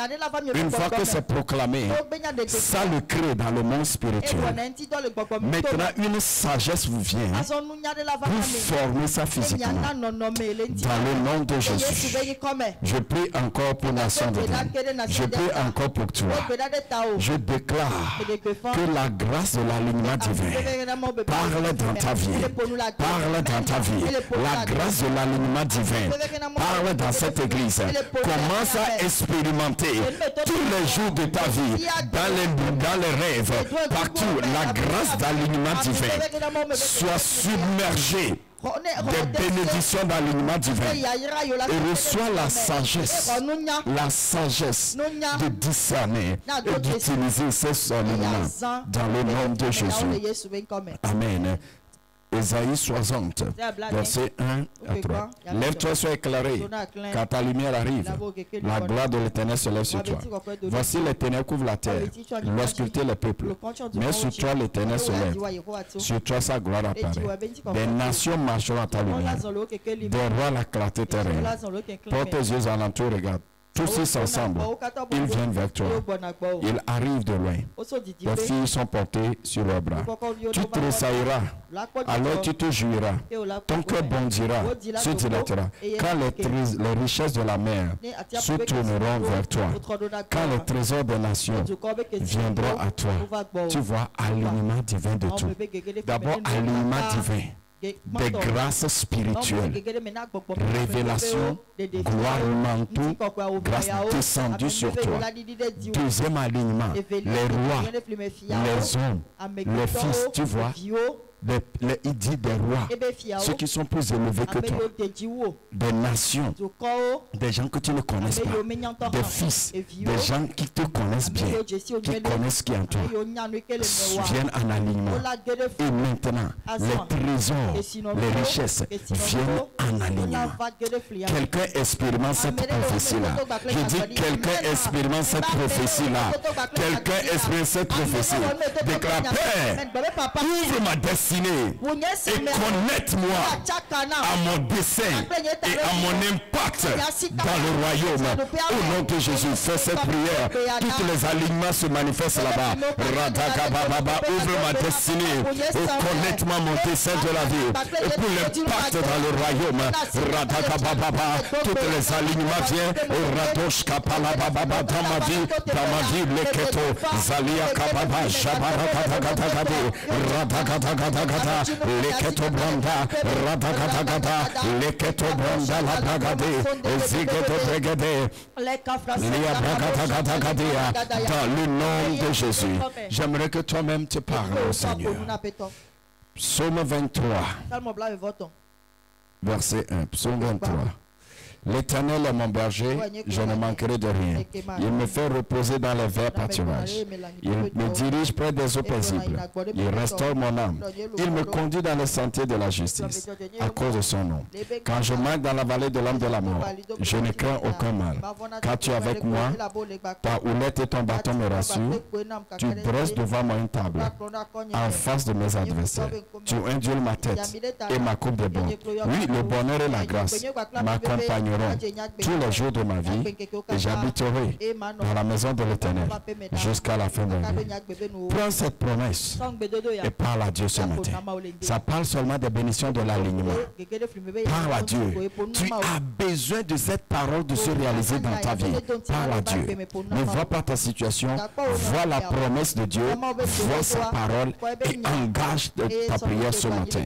Une fois que c'est proclamé, ça le crée dans le monde spirituel. Maintenant, une sagesse vous vient. Vous formez ça physiquement. Dans le nom de Jésus. Je prie encore pour la nation de Dieu. Je prie encore pour toi. Je déclare que la grâce de l'alignement divin parle dans ta vie. Parle dans ta vie. La grâce de l'alignement divin parle dans cette église. Commence à expérimenter tous les jours de ta vie, dans les rêves, partout. La grâce d'alignement divin soit submergée des bénédictions d'alignement divin et reçoit la sagesse de discerner et d'utiliser ces alignements dans le nom de Jésus. Amen. Ésaïe 60, verset 1 à 3. Lève-toi, sois éclairé, car ta lumière arrive. La gloire de l'Éternel se lève sur toi. Voici l'Éternel couvre la terre. Il va sculpter les peuples. Mais sur toi, l'Éternel se lève. Sur toi, sa gloire apparaît. Des nations marcheront à ta lumière. Des rois la clarté terrestre. Porte tes yeux alentour, regarde. Tous ensemble, ils viennent vers toi. Ils arrivent de loin. Les filles sont portées sur leurs bras. Tu tressailleras, alors tu te jouiras. Ton cœur bondira, se dilatera. Quand les richesses de la mer se tourneront vers toi, quand les trésors des nations viendront à toi, tu vois alignement divin de tout. D'abord, alignement divin. Des grâces spirituelles, révélation, gloire, manteau, grâce descendue sur toi. Deuxième alignement, les rois, les hommes, les fils, tu vois. Il dit des rois, ceux qui sont plus élevés que toi, des nations, des gens que tu ne connais pas, des fils, des gens qui te connaissent bien, qui connaissent qui en toi, viennent en alignement. Et maintenant, les trésors, les richesses viennent en alignement. Quelqu'un expérimente cette prophétie-là. Je dis quelqu'un expérimente cette prophétie-là. Quelqu'un expérimente cette prophétie. Déclare, Père, ouvre ma destinée et connecte-moi à mon dessein et à mon impact dans le royaume. Au nom de Jésus, fais cette prière. Tous les alignements se manifestent là-bas. Radakababa, ouvre ma destinée et connecte-moi à mon dessein de la vie et pour l'impact dans le royaume. Radakababa, tous les alignements viennent. Radoshkapalababa, dans ma vie, leketo, Zalia Kababa, Jabarakatagade, Radakatagada. Leketo branda, radakatagada, leketo branda la bragade, zigeto bregade, lia bragatagagadea, dans le nom de Jésus. J'aimerais que toi-même te parles au Seigneur. Psaume 23, verset 1. Psaume 23. L'Éternel est mon berger, je ne manquerai de rien. Il me fait reposer dans les verts pâturages. Il me dirige près des eaux paisibles. Il restaure mon âme. Il me conduit dans les sentiers de la justice, à cause de son nom. Quand je marche dans la vallée de l'homme de la mort, je ne crains aucun mal. Car tu es avec moi, ta houlette et ton bâton me rassurent. Tu brosses devant moi une table, en face de mes adversaires. Tu induis ma tête et ma coupe de bon. Oui, le bonheur et la grâce m'accompagneront tous les jours de ma vie et j'habiterai dans la maison de l'Éternel jusqu'à la fin de la vie. Prends cette promesse et parle à Dieu ce matin. Ça parle seulement des bénédictions de l'alignement. Parle à Dieu. Tu as besoin de cette parole de se réaliser dans ta vie. Parle à Dieu. Ne vois pas ta situation, vois la promesse de Dieu, vois sa parole et engage ta prière ce matin.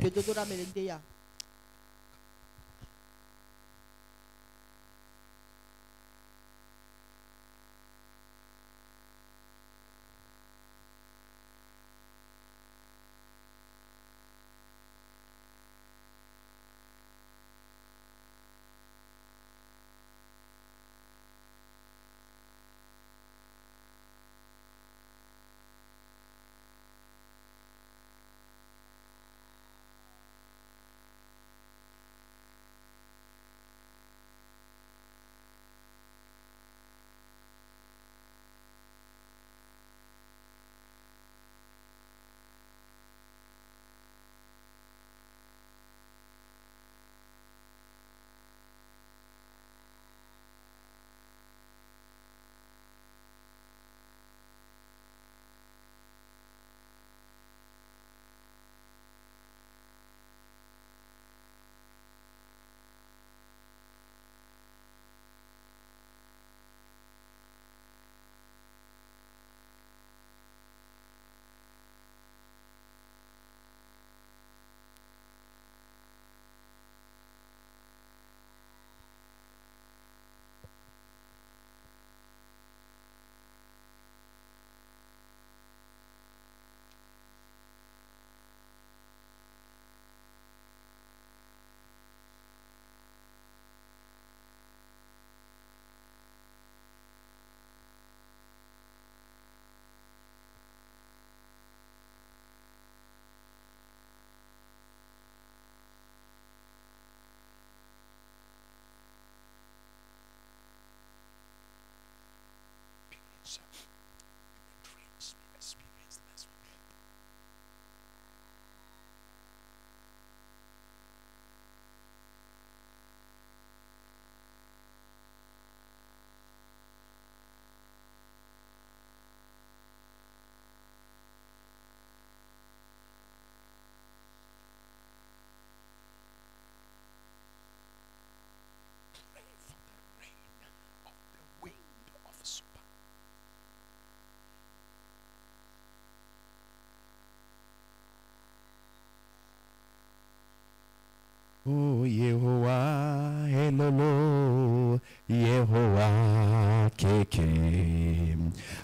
Oh Yehowa Elolo Yehowa Keke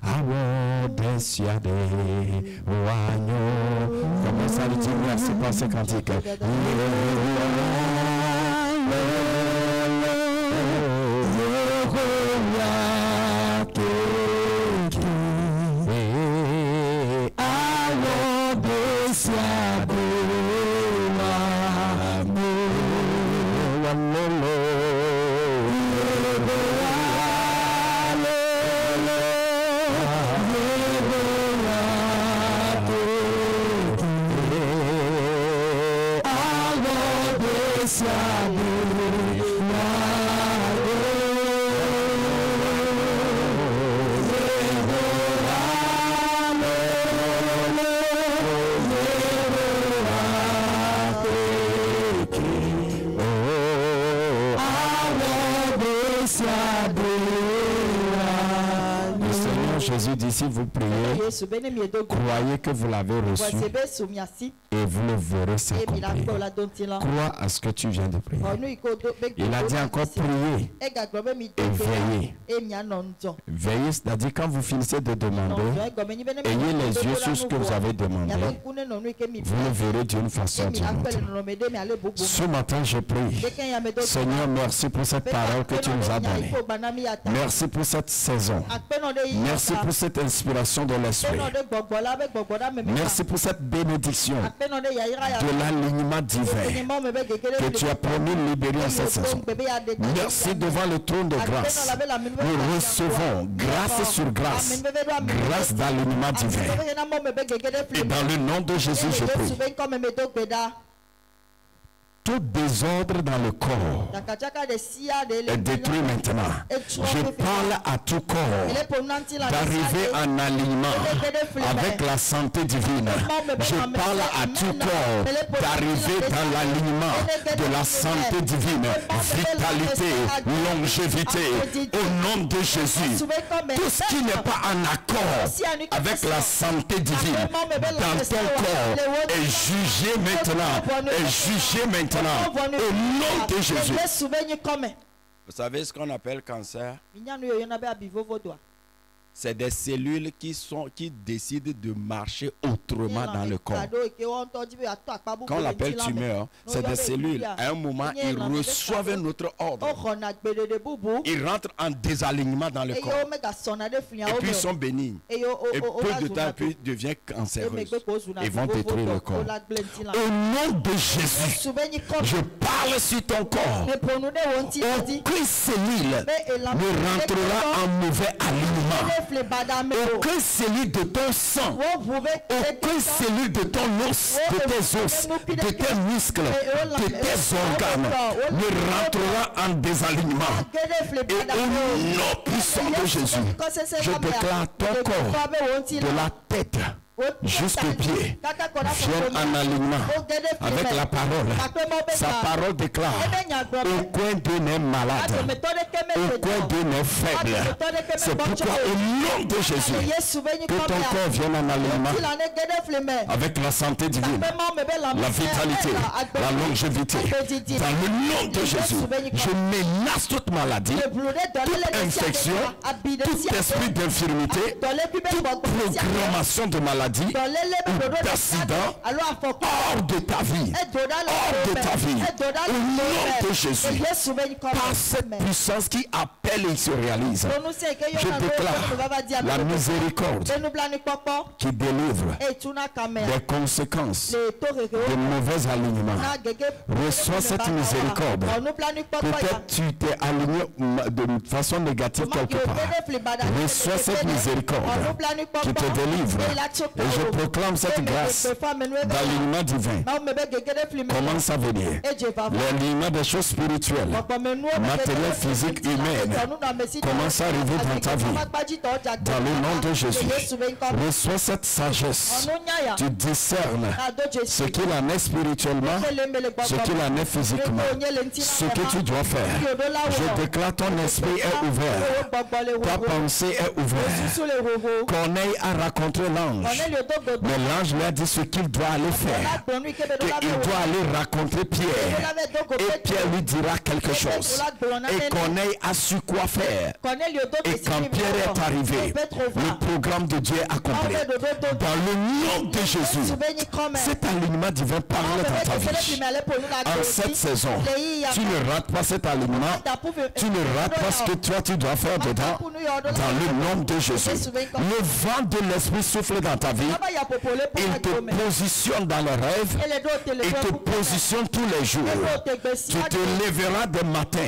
Awo Desiade Wanyo. Commence à le dire, merci pour ce cantique. Yehowa Keke Awo Desiade. Jésus dit, si vous priez, croyez que vous l'avez reçu et vous le verrez s'accomplir. Crois à ce que tu viens de prier. Il a dit encore, priez et veillez. Veillez, c'est-à-dire quand vous finissez de demander, ayez les yeux sur ce que vous avez demandé. Vous le verrez d'une façon ou d'une autre. Ce matin, je prie. Seigneur, merci pour cette parole que tu nous as donnée. Merci pour cette saison. Merci pour cette inspiration de l'esprit. Merci pour cette bénédiction de l'alignement divin que tu as promis de libérer en cette saison. Merci devant le trône de grâce. Nous recevons grâce sur grâce, grâce d'alignement divin. Et dans le nom de Jésus, je prie. Tout désordre dans le corps est détruit maintenant. Je parle à tout corps d'arriver en alignement avec la santé divine. Je parle à tout corps d'arriver dans l'alignement de la santé divine, vitalité, longévité, au nom de Jésus. Tout ce qui n'est pas en accord avec la santé divine dans ton corps est jugé maintenant, est jugé maintenant. Au nom de Jésus. Vous savez ce qu'on appelle cancer? C'est des cellules qui décident de marcher autrement dans le corps. Quand on l'appelle tumeur, c'est des cellules. À un moment, ils reçoivent un autre ordre. Ils rentrent en désalignement dans le corps. Et puis ils sont bénignes. Et peu de temps, puis ils deviennent cancéreux. Ils vont détruire le corps. Au nom de Jésus, je parle sur ton corps. Aucune cellule ne rentrera en mauvais alignement. Aucune cellule de ton sang, aucune cellule de ton os, de tes os, de tes muscles, de tes organes ne rentrera en désalignement. Et au nom puissant de Jésus, je déclare ton corps de la tête jusqu'au pied viennent en alignement avec la parole. Sa parole déclare: aucun d'eux n'est malade, aucun d'eux n'est faible. C'est pourquoi au nom de Jésus, que ton corps vienne en alignement avec la santé divine, la vitalité, la longévité. Dans le nom de Jésus, je menace toute maladie, toute infection, tout esprit d'infirmité, toute programmation de maladie maladie ou d'accident hors de ta vie. Hors de ta vie. Au nom de Jésus. Par cette puissance qui appelle et se réalise. Je déclare la miséricorde qui délivre des conséquences de mauvais alignements. Reçois cette miséricorde. Peut-être tu t'es aligné de façon négative quelque part. Reçois cette miséricorde qui te délivre. Et je proclame cette grâce d'alignement divin. Commence à venir. L'alignement des choses spirituelles, matérielles, physiques, humaines, commence à arriver dans ta vie. Dans le nom de Jésus. Reçois cette sagesse. Tu discernes ce qu'il en est spirituellement, ce qu'il en est physiquement, ce que tu dois faire. Je déclare ton esprit est ouvert. Ta pensée est ouverte. Corneille a rencontré l'ange. Mais l'ange lui a dit ce qu'il doit aller faire. Qu'il doit aller raconter Pierre. Et Pierre lui dira quelque chose. Et Corneille a su quoi faire. Et quand Pierre est arrivé, le programme de Dieu est accompli. Dans le nom de Jésus, cet alignement divin parle dans ta vie. En cette saison, tu ne rates pas cet alignement. Tu ne rates pas ce que toi tu dois faire dedans. Dans le nom de Jésus. Le vent de l'esprit souffle dans ta vie. Il te positionne dans les rêves. Il te positionne tous les jours. Tu te lèveras des matins.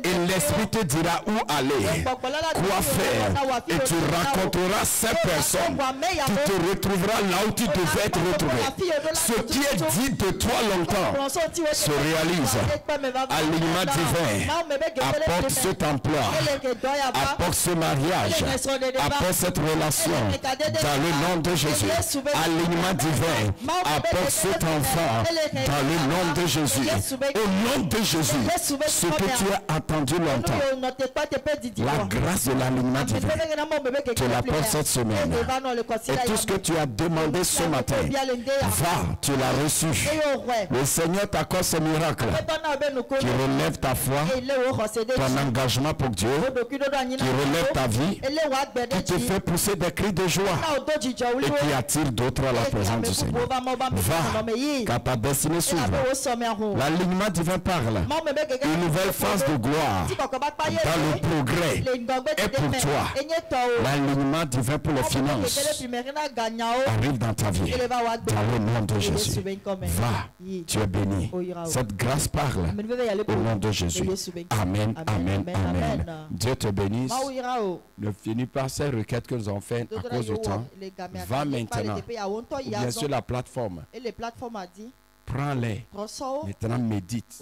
Et l'esprit te dira où aller, quoi faire. Et tu rencontreras ces personnes. Tu te retrouveras là où tu devais être retrouvé. Ce qui est dit de toi longtemps se réalise. Alignement divin. Apporte cet emploi. Apporte ce mariage. Apporte cette relation. Dans le nom de Jésus. Alignement divin. Apporte cet enfant. Dans le nom de Jésus. Au nom de Jésus. Ce que tu as attendu longtemps. La grâce de l'alignement divin. Tu l'apportes cette semaine. Et tout ce que tu as demandé ce matin, va, tu l'as reçu. Le Seigneur t'accorde ce miracle qui relève ta foi, ton engagement pour Dieu, qui relève ta vie, qui te fait pousser des cris de joie et qui attire d'autres à la présence du Seigneur. Va, car ta destinée s'ouvre. L'alignement divin parle. Une nouvelle phase de gloire dans le progrès est pour toi. L'alignement divin pour les finances arrive dans ta vie. Dans le nom de Jésus. Va, tu es béni. Cette grâce parle au nom de Jésus. Amen, amen, amen. Dieu te bénisse. Ne finis pas ces requêtes que nous avons faites à cause du temps. Va maintenant. Ou bien sûr la plateforme. Prends-les. Maintenant, médite.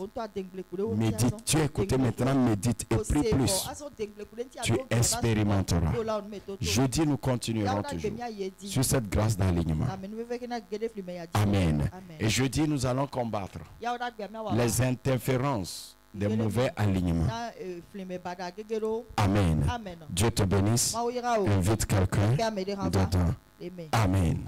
Médite. Tu es écouté maintenant, médite et prie plus. Tu expérimenteras. Jeudi, nous continuerons toujours sur cette grâce d'alignement. Amen. Et jeudi, nous allons combattre les interférences des mauvais alignements. Amen. Dieu te bénisse. Invite quelqu'un dedans. Amen.